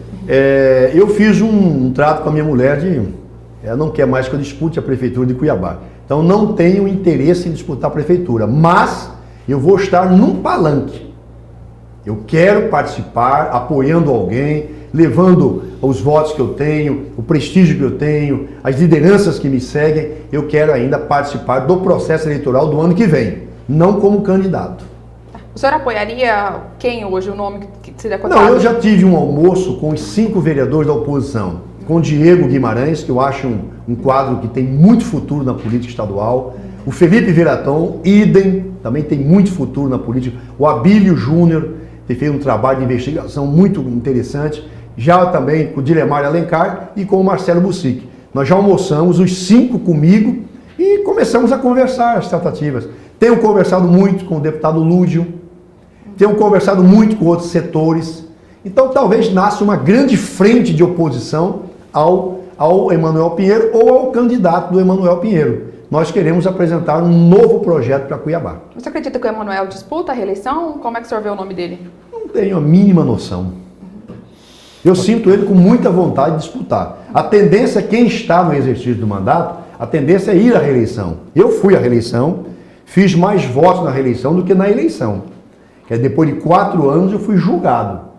eu fiz um trato com a minha mulher ela não quer mais que eu dispute a prefeitura de Cuiabá. Então não tenho interesse em disputar a prefeitura, mas eu vou estar num palanque. Eu quero participar, apoiando alguém, levando os votos que eu tenho, o prestígio que eu tenho, as lideranças que me seguem. Eu quero ainda participar do processo eleitoral do ano que vem, não como candidato. O senhor apoiaria quem hoje, o nome que seria cotado? Não, eu já tive um almoço com os 5 vereadores da oposição. Com Diego Guimarães, que eu acho um quadro que tem muito futuro na política estadual. O Felipe Veraton, idem, também tem muito futuro na política. O Abílio Júnior, que fez um trabalho de investigação muito interessante. Já também com o Dilemar Alencar e com o Marcelo Bussic. Nós já almoçamos, os 5 comigo, e começamos a conversar as tratativas. Tenho conversado muito com o deputado Lúdio, tenho conversado muito com outros setores. Então talvez nasça uma grande frente de oposição ao Emanuel Pinheiro ou ao candidato do Emanuel Pinheiro. Nós queremos apresentar um novo projeto para Cuiabá. Você acredita que o Emanuel disputa a reeleição? Como é que o senhor vê o nome dele? Não tenho a mínima noção. Eu sinto ele com muita vontade de disputar. A tendência, quem está no exercício do mandato, a tendência é ir à reeleição. Eu fui à reeleição, fiz mais votos na reeleição do que na eleição. Que depois de 4 anos eu fui julgado.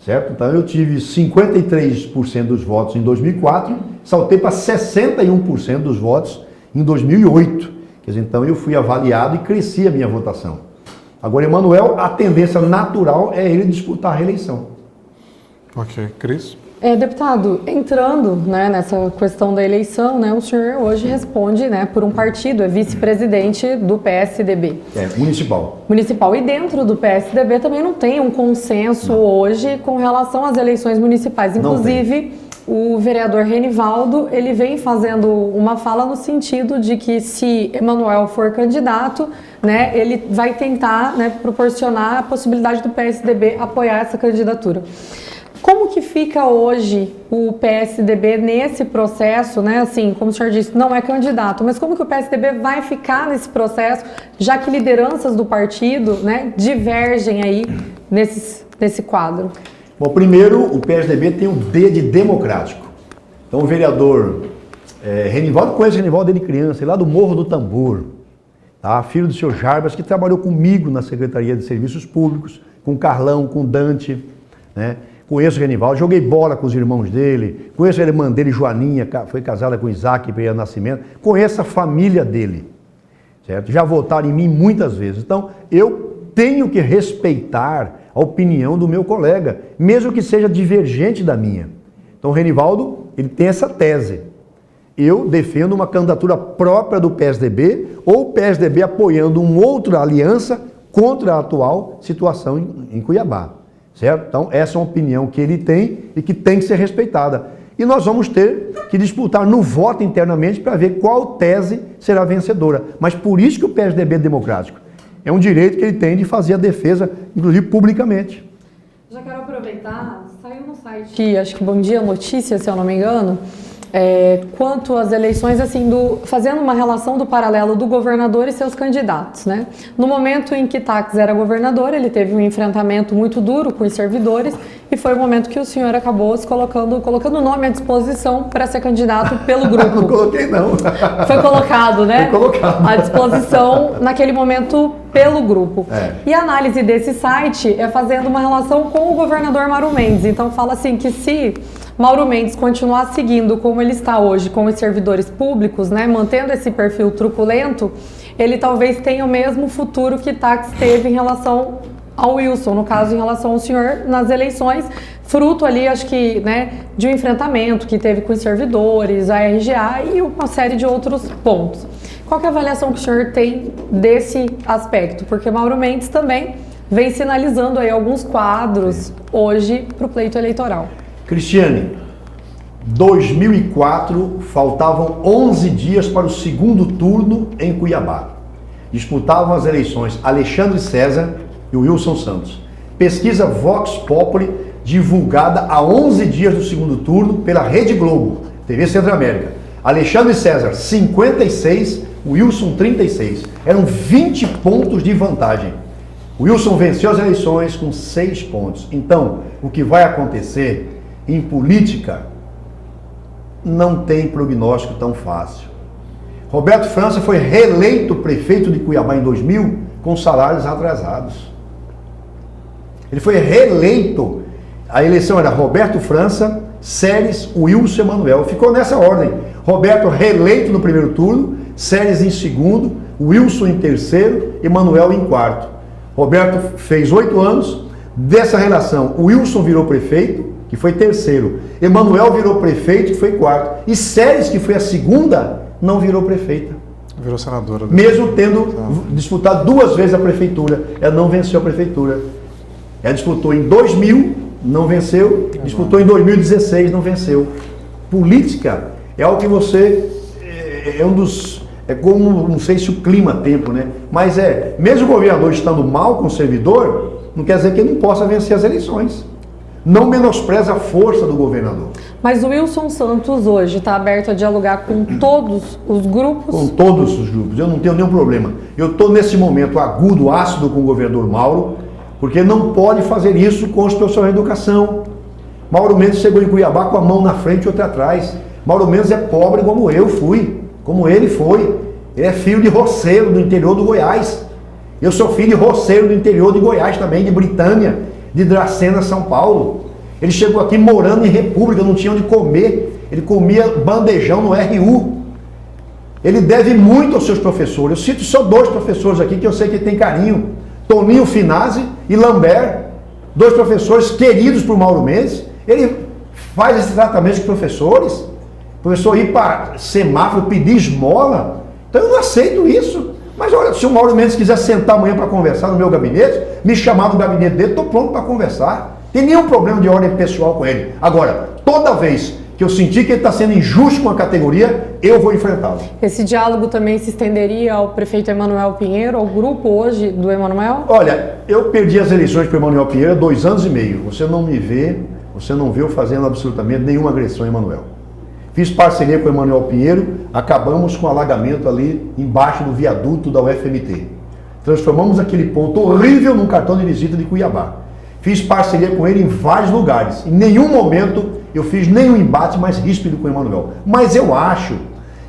Certo? Então eu tive 53% dos votos em 2004, saltei para 61% dos votos em 2008. Quer dizer, então eu fui avaliado e cresci a minha votação. Agora, Emanuel, a tendência natural é ele disputar a reeleição. Ok. Cris? Deputado, entrando, né, nessa questão da eleição, né, o senhor hoje responde, né, por um partido, é vice-presidente do PSDB. Municipal. Municipal. E dentro do PSDB também não tem um consenso hoje com relação às eleições municipais. Inclusive, o vereador Renivaldo, ele vem fazendo uma fala no sentido de que se Emanuel for candidato, né, ele vai tentar, né, proporcionar a possibilidade do PSDB apoiar essa candidatura. Como que fica hoje o PSDB nesse processo, né? Assim, como o senhor disse, não é candidato, mas como que o PSDB vai ficar nesse processo, já que lideranças do partido, né, divergem aí nesse quadro? Bom, primeiro, o PSDB tem um D de democrático. Então, o vereador Renivaldo, conheço o Renivaldo desde criança, lá do Morro do Tambor, tá? Filho do seu Jarbas, que trabalhou comigo na Secretaria de Serviços Públicos, com o Carlão, com o Dante, né? Conheço o Renivaldo, joguei bola com os irmãos dele, conheço a irmã dele, Joaninha, foi casada com Isaac Pereira Nascimento, conheço a família dele, certo? Já votaram em mim muitas vezes. Então, eu tenho que respeitar a opinião do meu colega, mesmo que seja divergente da minha. Então, o Renivaldo, ele tem essa tese. Eu defendo uma candidatura própria do PSDB ou o PSDB apoiando uma outra aliança contra a atual situação em Cuiabá. Certo? Então, essa é uma opinião que ele tem e que tem que ser respeitada. E nós vamos ter que disputar no voto internamente para ver qual tese será vencedora. Mas por isso que o PSDB é democrático. É um direito que ele tem de fazer a defesa, inclusive publicamente. Já quero aproveitar, saiu no site, acho que Bom Dia Notícias, se eu não me engano, quanto às eleições, assim, fazendo uma relação do paralelo do governador e seus candidatos, né? No momento em que Tax era governador, ele teve um enfrentamento muito duro com os servidores e foi o momento que o senhor acabou se colocando o nome à disposição para ser candidato pelo grupo. Não coloquei, não. Foi colocado, né? Foi colocado. À disposição, naquele momento, pelo grupo. E a análise desse site é fazendo uma relação com o governador Mauro Mendes. Então, fala assim que se Mauro Mendes continuar seguindo como ele está hoje com os servidores públicos, né, mantendo esse perfil truculento, ele talvez tenha o mesmo futuro que Tax teve em relação ao Wilson, no caso, em relação ao senhor nas eleições, fruto ali, acho que, né, de um enfrentamento que teve com os servidores, a RGA e uma série de outros pontos. Qual que é a avaliação que o senhor tem desse aspecto? Porque Mauro Mendes também vem sinalizando aí alguns quadros hoje para o pleito eleitoral. Cristiane, 2004, faltavam 11 dias para o segundo turno em Cuiabá. Disputavam as eleições Alexandre César e Wilson Santos. Pesquisa Vox Populi, divulgada há 11 dias do segundo turno pela Rede Globo, TV Centro-América. Alexandre César, 56, Wilson, 36. Eram 20 pontos de vantagem. Wilson venceu as eleições com 6 pontos. Então, o que vai acontecer em política não tem prognóstico tão fácil. Roberto França foi reeleito prefeito de Cuiabá em 2000 com salários atrasados. Ele foi reeleito. A eleição era Roberto França, Séries, Wilson Emanuel. Ficou nessa ordem. Roberto reeleito no primeiro turno, Séries em segundo, Wilson em terceiro, Emanuel em quarto. Roberto fez 8 anos. Dessa relação, o Wilson virou prefeito, que foi terceiro. Emanuel virou prefeito, que foi quarto. E Séries, que foi a segunda, não virou prefeita. Virou senadora. Mesmo tendo disputado 2 vezes a prefeitura. Ela não venceu a prefeitura. Ela disputou em 2000, não venceu. Disputou em 2016, não venceu. Política é algo que você... É um dos... É como, não sei se o clima tempo, né? Mas mesmo o governador estando mal com o servidor, não quer dizer que ele não possa vencer as eleições. Não menospreza a força do governador. Mas o Wilson Santos hoje está aberto a dialogar com todos os grupos? Com todos os grupos, eu não tenho nenhum problema. Eu estou nesse momento agudo, ácido com o governador Mauro, porque não pode fazer isso com os professores de educação. Mauro Mendes chegou em Cuiabá com a mão na frente e outra atrás. Mauro Mendes é pobre como eu fui, como ele foi. Ele é filho de roceiro do interior do Goiás. Eu sou filho de roceiro do interior de Goiás também, de Britânia, de Dracena, São Paulo. Ele chegou aqui morando em República, não tinha onde comer. Ele comia bandejão no RU. Ele deve muito aos seus professores. Eu cito só 2 professores aqui que eu sei que ele tem carinho. Toninho Finazzi e Lambert. 2 professores queridos por Mauro Mendes. Ele faz esse tratamento com professores. O professor ir para semáforo pedir esmola. Então eu não aceito isso. Mas olha, se o Mauro Mendes quiser sentar amanhã para conversar no meu gabinete, me chamar no gabinete dele, estou pronto para conversar. Tem nenhum problema de ordem pessoal com ele. Agora, toda vez que eu sentir que ele está sendo injusto com a categoria, eu vou enfrentá-lo. Esse diálogo também se estenderia ao prefeito Emanuel Pinheiro, ao grupo hoje do Emanuel? Olha, eu perdi as eleições para o Emanuel Pinheiro há 2 anos e meio. Você não me vê, você não vê eu fazendo absolutamente nenhuma agressão a Emanuel. Fiz parceria com o Emanuel Pinheiro, acabamos com o alagamento ali embaixo do viaduto da UFMT. Transformamos aquele ponto horrível num cartão de visita de Cuiabá. Fiz parceria com ele em vários lugares. Em nenhum momento eu fiz nenhum embate mais ríspido com o Emanuel. Mas eu acho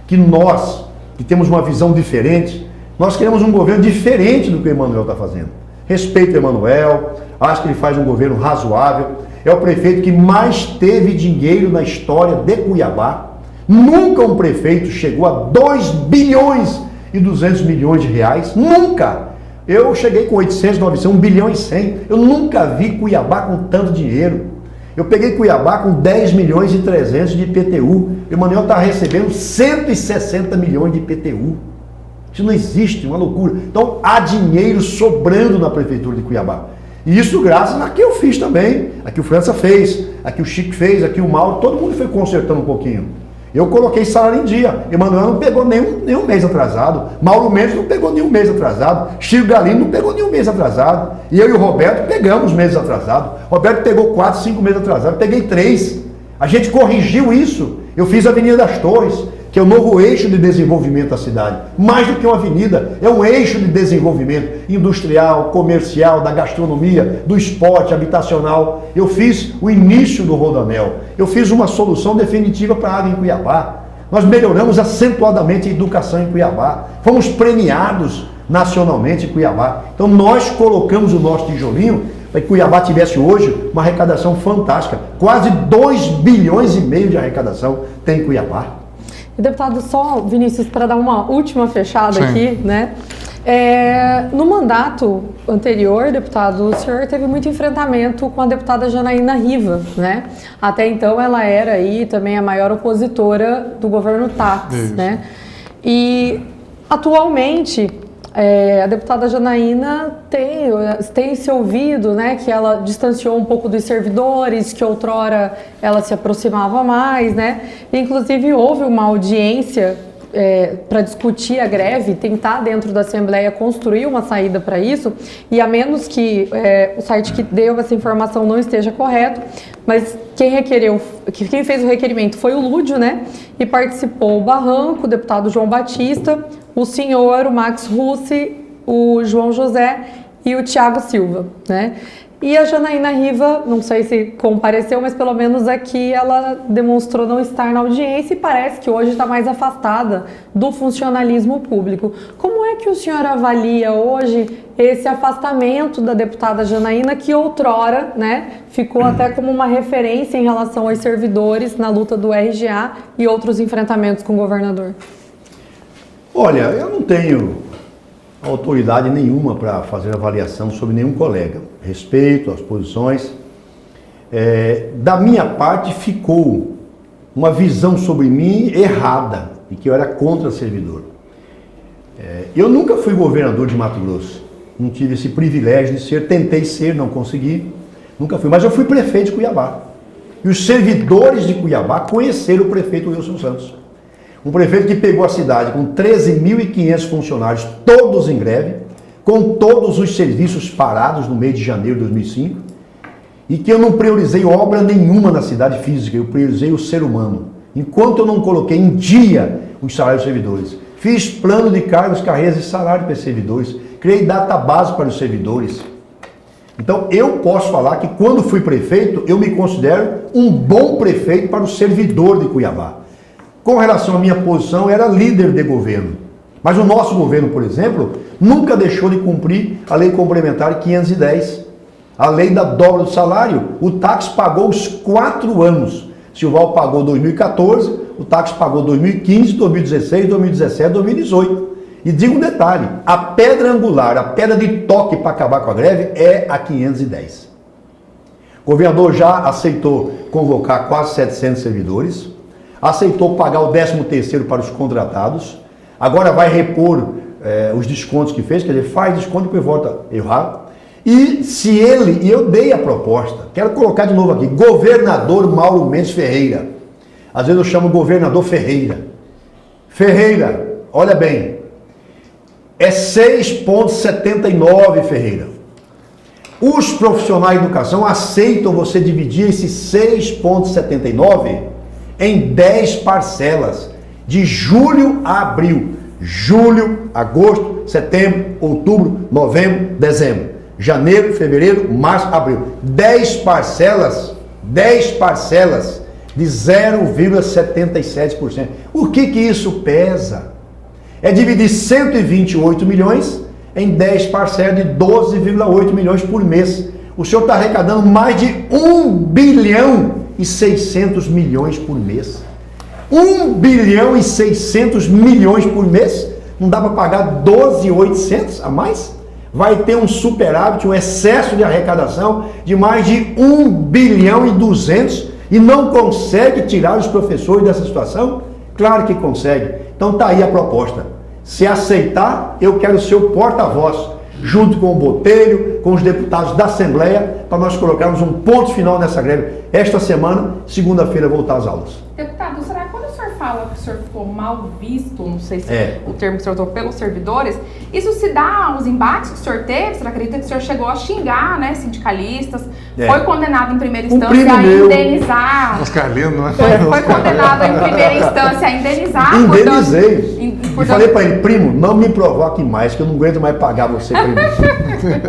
que nós, que temos uma visão diferente, nós queremos um governo diferente do que o Emanuel está fazendo. Respeito o Emanuel, acho que ele faz um governo razoável. É o prefeito que mais teve dinheiro na história de Cuiabá. Nunca um prefeito chegou a 2 bilhões e 200 milhões de reais. Nunca! Eu cheguei com 800, 900, 1 bilhão e 100. Eu nunca vi Cuiabá com tanto dinheiro. Eu peguei Cuiabá com 10 milhões e 300 de IPTU. O Emanuel está recebendo 160 milhões de IPTU. Isso não existe, uma loucura. Então há dinheiro sobrando na prefeitura de Cuiabá. E isso graças a que eu fiz também, a que o França fez, a que o Chico fez, a que o Mauro, todo mundo foi consertando um pouquinho. Eu coloquei salário em dia. Emanuel não pegou nenhum mês atrasado. Mauro Mendes não pegou nenhum mês atrasado. Chico Galino não pegou nenhum mês atrasado. E eu e o Roberto pegamos meses atrasados. Roberto pegou 4, 5 meses atrasados. Peguei 3. A gente corrigiu isso. Eu fiz a Avenida das Torres, que é o novo eixo de desenvolvimento da cidade. Mais do que uma avenida, é um eixo de desenvolvimento industrial, comercial, da gastronomia, do esporte, habitacional. Eu fiz o início do Rodoanel. Eu fiz uma solução definitiva para a água em Cuiabá. Nós melhoramos acentuadamente a educação em Cuiabá. Fomos premiados nacionalmente em Cuiabá. Então nós colocamos o nosso tijolinho para que Cuiabá tivesse hoje uma arrecadação fantástica. Quase 2 bilhões e meio de arrecadação tem em Cuiabá. E, deputado, só, Vinícius, para dar uma última fechada aqui, né? No mandato anterior, deputado, o senhor teve muito enfrentamento com a deputada Janaína Riva, né? Até então ela era aí também a maior opositora do governo Táxi, né? E atualmente a deputada Janaína tem se ouvido, né, que ela distanciou um pouco dos servidores, que outrora ela se aproximava mais, né? Inclusive houve uma audiência para discutir a greve, tentar dentro da Assembleia construir uma saída para isso, e a menos que o site que deu essa informação não esteja correto, mas quem fez o requerimento foi o Lúdio, né? E participou o Barranco, o deputado João Batista, o senhor, o Max Russi, o João José e o Thiago Silva, né? E a Janaína Riva, não sei se compareceu, mas pelo menos aqui ela demonstrou não estar na audiência e parece que hoje está mais afastada do funcionalismo público. Como é que o senhor avalia hoje esse afastamento da deputada Janaína, que outrora, né, ficou até como uma referência em relação aos servidores na luta do RGA e outros enfrentamentos com o governador? Olha, eu não tenho autoridade nenhuma para fazer avaliação sobre nenhum colega. Respeito as posições. Da minha parte ficou uma visão sobre mim errada, de que eu era contra servidor. Eu nunca fui governador de Mato Grosso, não tive esse privilégio de ser, tentei ser, não consegui, nunca fui, mas eu fui prefeito de Cuiabá. E os servidores de Cuiabá conheceram o prefeito Wilson Santos. Um prefeito que pegou a cidade com 13.500 funcionários, todos em greve, com todos os serviços parados no mês de janeiro de 2005, e que eu não priorizei obra nenhuma na cidade física, eu priorizei o ser humano. Enquanto eu não coloquei em dia os salários dos servidores, fiz plano de cargos, carreiras e salário para os servidores, criei database para os servidores. Então eu posso falar que quando fui prefeito, eu me considero um bom prefeito para o servidor de Cuiabá. Com relação à minha posição, eu era líder de governo. Mas o nosso governo, por exemplo, nunca deixou de cumprir a lei complementar 510. A lei da dobra do salário, o táxi pagou os 4 anos. Silval pagou 2014, o táxi pagou 2015, 2016, 2017, 2018. E digo um detalhe, a pedra angular, a pedra de toque para acabar com a greve é a 510. O governador já aceitou convocar quase 700 servidores, aceitou pagar o 13º para os contratados, agora vai repor os descontos que fez, quer dizer, faz desconto e depois volta a errar. E se ele, e eu dei a proposta, quero colocar de novo aqui, governador Mauro Mendes Ferreira. Às vezes eu chamo governador Ferreira. Ferreira, olha bem, é 6,79, Ferreira. Os profissionais de educação aceitam você dividir esse 6,79 em 10 parcelas, de julho a abril. Julho, agosto, setembro, outubro, novembro, dezembro. Janeiro, fevereiro, março, abril. 10 parcelas de 0,77%. O que isso pesa? É dividir 128 milhões em 10 parcelas de 12,8 milhões por mês. O senhor está arrecadando mais de 1 bilhão e 600 milhões por mês. 1 bilhão e 600 milhões por mês? Não dá para pagar 12.800 a mais? Vai ter um superávit, um excesso de arrecadação de mais de 1 bilhão e 200 e não consegue tirar os professores dessa situação? Claro que consegue. Então tá aí a proposta. Se aceitar, eu quero ser o porta-voz, junto com o Botelho, com os deputados da Assembleia, para nós colocarmos um ponto final nessa greve. Esta semana, segunda-feira, voltar às aulas. Deputado, será que quando o senhor fala que o senhor ficou mal visto, não sei se o termo que o senhor usou, pelos servidores, isso se dá aos embates que o senhor teve? Você acredita que o senhor chegou a xingar, né, sindicalistas? Foi condenado em primeira instância a indenizar. Oscarlino, não é? Foi condenado em primeira instância a indenizar. Indenizei. E falei para ele, primo, não me provoque mais, que eu não aguento mais pagar você, primo.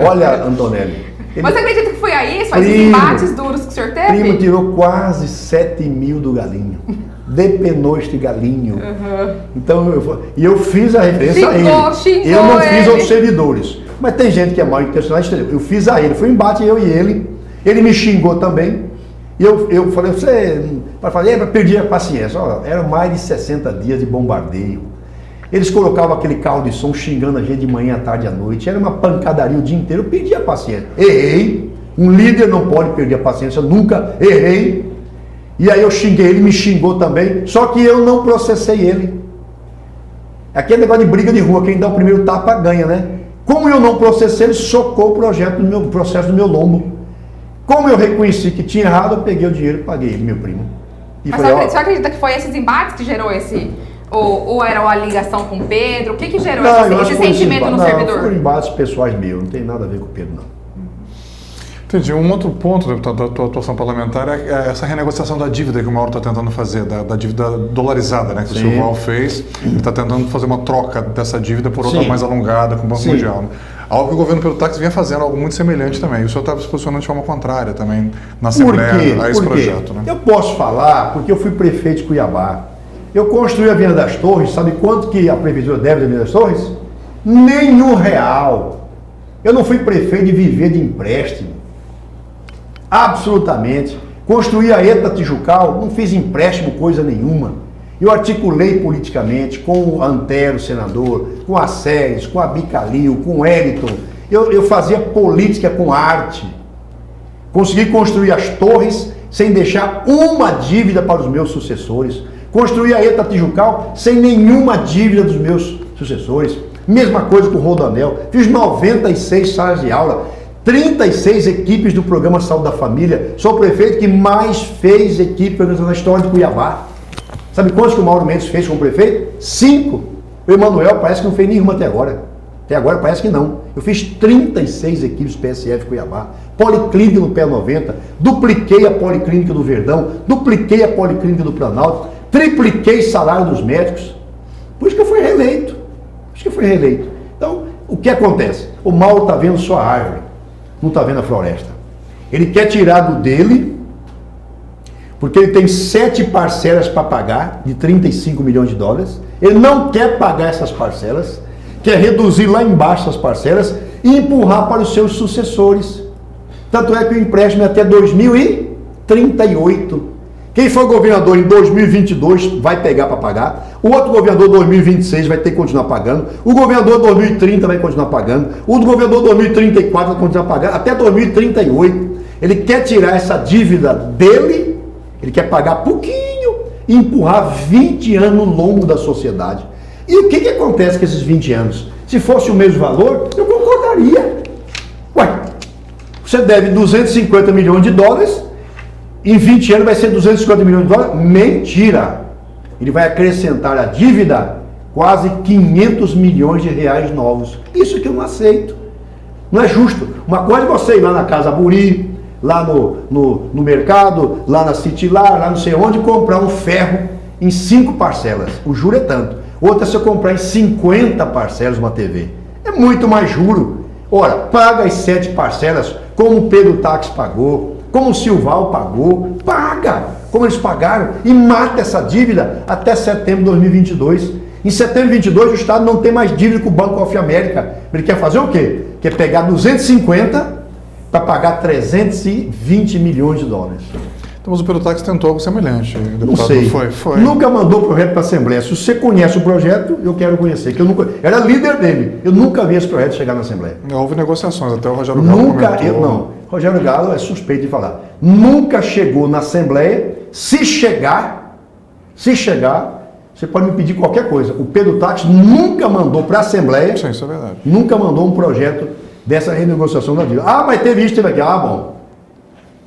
Olha, Antonelli. Você acredita que foi a isso? Esses embates duros que o senhor teve? Primo tirou quase 7 mil do galinho. Depenou este galinho. Então, eu fiz a referência a ele. Eu não fiz aos servidores. Mas tem gente que é mal intencionada. Eu fiz a ele. Foi um embate, eu e ele. Ele me xingou também. E eu falei, perdi a paciência. Olha, eram mais de 60 dias de bombardeio. Eles colocavam aquele carro de som xingando a gente de manhã, à tarde e à noite. Era uma pancadaria o dia inteiro. Eu perdi a paciência. Errei. Um líder não pode perder a paciência. Nunca errei. E aí eu xinguei ele, me xingou também. Só que eu não processei ele. Aquele negócio de briga de rua. Quem dá o primeiro tapa ganha, né? Como eu não processei, ele socou o processo do meu lombo. Como eu reconheci que tinha errado, eu peguei o dinheiro e paguei ele, meu primo. E mas falei, você acredita que foi esses embates que gerou esse... Ou era a ligação com o Pedro? O que gerou esse sentimento no servidor? Foram embates pessoais meus, não tem nada a ver com o Pedro, não. Entendi. Um outro ponto, deputado, da tua atuação parlamentar é essa renegociação da dívida que o Mauro está tentando fazer, da dívida dolarizada, né, que Sim. o Silval fez. Ele está tentando fazer uma troca dessa dívida por outra Sim. mais alongada com o Banco Sim. Mundial. Né? Algo que o governo Pedro Táxi vinha fazendo, algo muito semelhante também. O senhor está se posicionando de forma contrária também na Assembleia a esse projeto. Né? Eu posso falar porque eu fui prefeito de Cuiabá. Eu construí a Avenida das Torres, sabe quanto que a prefeitura deve da Avenida das Torres? Nenhum real. Eu não fui prefeito de viver de empréstimo. Absolutamente. Construí a ETA Tijucal, não fiz empréstimo coisa nenhuma. Eu articulei politicamente com o Antero, senador, com a Séries, com a Bicalil, com o Eliton. Eu fazia política com arte. Consegui construir as torres sem deixar uma dívida para os meus sucessores. Construí a ETA Tijucal sem nenhuma dívida dos meus sucessores. Mesma coisa com o Rodoanel. Fiz 96 salas de aula, 36 equipes do programa Saúde da Família. Sou o prefeito que mais fez equipe na história de Cuiabá. Sabe quantos que o Mauro Mendes fez como prefeito? 5. O Emanuel parece que não fez nenhuma até agora. Até agora parece que não. Eu fiz 36 equipes PSF Cuiabá. Policlínica no Pé 90. Dupliquei a Policlínica do Verdão. Dupliquei a Policlínica do Planalto. Tripliquei salário dos médicos. Por isso que eu fui reeleito. Então, o que acontece? O Mauro está vendo só a árvore, não está vendo a floresta. Ele quer tirar do dele, porque ele tem 7 parcelas para pagar, de 35 milhões de dólares. Ele não quer pagar essas parcelas, quer reduzir lá embaixo as parcelas e empurrar para os seus sucessores. Tanto é que o empréstimo é até 2038. Quem for governador em 2022 vai pegar para pagar. O outro governador 2026 vai ter que continuar pagando. O governador 2030 vai continuar pagando. O governador 2034 vai continuar pagando. Até 2038. Ele quer tirar essa dívida dele, ele quer pagar pouquinho e empurrar 20 anos no lombo da sociedade. E o que acontece com esses 20 anos? Se fosse o mesmo valor, eu concordaria. Ué, você deve 250 milhões de dólares... Em 20 anos vai ser 250 milhões de dólares? Mentira! Ele vai acrescentar à dívida quase 500 milhões de reais novos. Isso que eu não aceito. Não é justo. Uma coisa é você ir lá na Casa Buri, lá no mercado, lá na Citilar, lá não sei onde, comprar um ferro em 5 parcelas. O juro é tanto. Outra é se eu comprar em 50 parcelas uma TV. É muito mais juro. Ora, paga as 7 parcelas como o Pedro Táxi pagou, como o Silval pagou, paga como eles pagaram e mata essa dívida até setembro de 2022. Em setembro de 2022 o Estado não tem mais dívida com o Banco of America. Ele quer fazer o quê? Quer pegar 250 para pagar 320 milhões de dólares. Então, mas o Pedro Táxi tentou algo semelhante. Não sei. Foi. Nunca mandou o projeto para a Assembleia. Se você conhece o projeto, eu quero conhecer. Que eu nunca, era líder dele. Eu nunca vi esse projeto chegar na Assembleia. Houve negociações, até o Rogério Galo comentou. Rogério Galo é suspeito de falar. Nunca chegou na Assembleia. Se chegar, você pode me pedir qualquer coisa. O Pedro Táxi nunca mandou para a Assembleia. Sim, isso é verdade. Nunca mandou um projeto dessa renegociação da dívida. Ah, mas teve isso, teve aquilo. Ah, bom.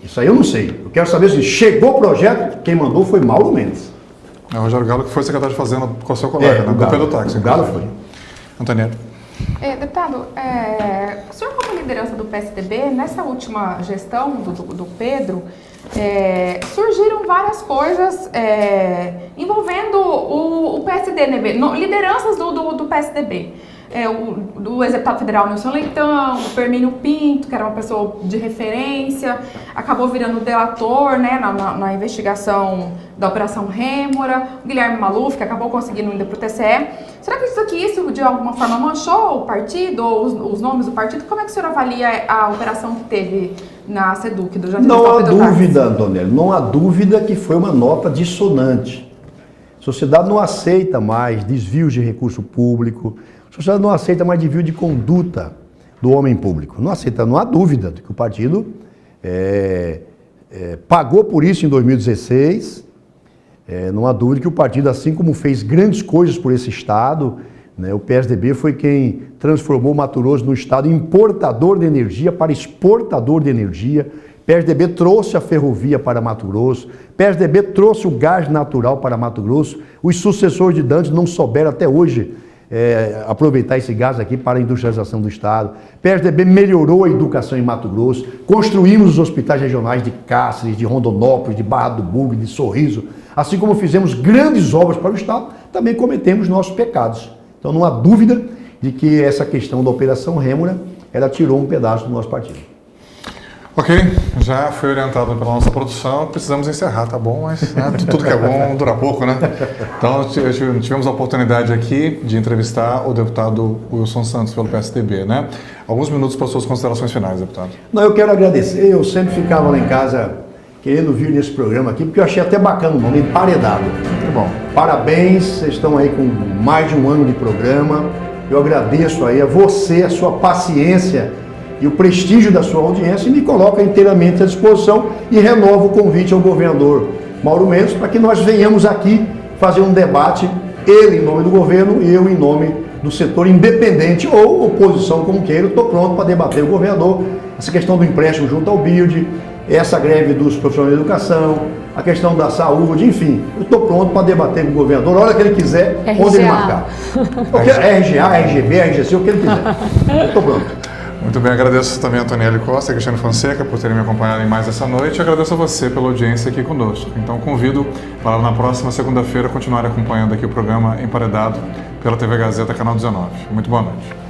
Isso aí eu não sei. Eu quero saber se chegou o projeto, quem mandou foi Mauro Mendes. É o Rogério Galo que foi secretário de Fazenda com o seu colega, né? Do Pedro Táxi. O Galo foi. Antonieta. Deputado, o senhor como liderança do PSDB, nessa última gestão do Pedro, surgiram várias coisas envolvendo o PSDB, né? Lideranças do PSDB. Do ex-deputado federal Nilson Leitão, o Permínio Pinto, que era uma pessoa de referência, acabou virando delator, né, na investigação da Operação Rêmora, o Guilherme Maluf, que acabou conseguindo ir para o TCE. Será que isso de alguma forma manchou o partido, ou os nomes do partido? Como é que o senhor avalia a operação que teve na SEDUC do Jandir? Não há dúvida, Antonello, não há dúvida que foi uma nota dissonante. sociedade não aceita mais desvios de recurso público, a sociedade não aceita mais desvio de conduta do homem público. Não aceita, não há dúvida de que o partido pagou por isso em 2016, não há dúvida que o partido, assim como fez grandes coisas por esse Estado, né, o PSDB foi quem transformou Mato Grosso num Estado importador de energia para exportador de energia. PSDB trouxe a ferrovia para Mato Grosso, PSDB trouxe o gás natural para Mato Grosso. Os sucessores de Dantas não souberam até hoje aproveitar esse gás aqui para a industrialização do Estado. PSDB melhorou a educação em Mato Grosso, construímos os hospitais regionais de Cáceres, de Rondonópolis, de Barra do Bugre, de Sorriso. Assim como fizemos grandes obras para o Estado, também cometemos nossos pecados. Então não há dúvida de que essa questão da Operação Rêmora, ela tirou um pedaço do nosso partido. Ok, já foi orientado pela nossa produção, precisamos encerrar, tá bom? Mas né, tudo que é bom dura pouco, né? Então tivemos a oportunidade aqui de entrevistar o deputado Wilson Santos pelo PSDB, né? Alguns minutos para suas considerações finais, deputado. Não, eu quero agradecer, eu sempre ficava lá em casa querendo vir nesse programa aqui, porque eu achei até bacana o nome, Emparedado. Muito bom. Parabéns, vocês estão aí com mais de um ano de programa. Eu agradeço aí a você, a sua paciência e o prestígio da sua audiência, e me coloca inteiramente à disposição e renovo o convite ao governador Mauro Mendes para que nós venhamos aqui fazer um debate, ele em nome do governo e eu em nome do setor independente ou oposição, como queira. Estou pronto para debater o governador, essa questão do empréstimo junto ao BID, essa greve dos profissionais de educação, a questão da saúde, enfim. Eu estou pronto para debater com o governador, a hora que ele quiser, RGA. onde ele marcar. RGA, RGB, RGC, o que ele quiser. Eu estou pronto. Muito bem, agradeço também a Antoniele Costa e a Cristiano Fonseca por terem me acompanhado em mais essa noite. Agradeço a você pela audiência aqui conosco. Então convido para na próxima segunda-feira continuar acompanhando aqui o programa Emparedado pela TV Gazeta, canal 19. Muito boa noite.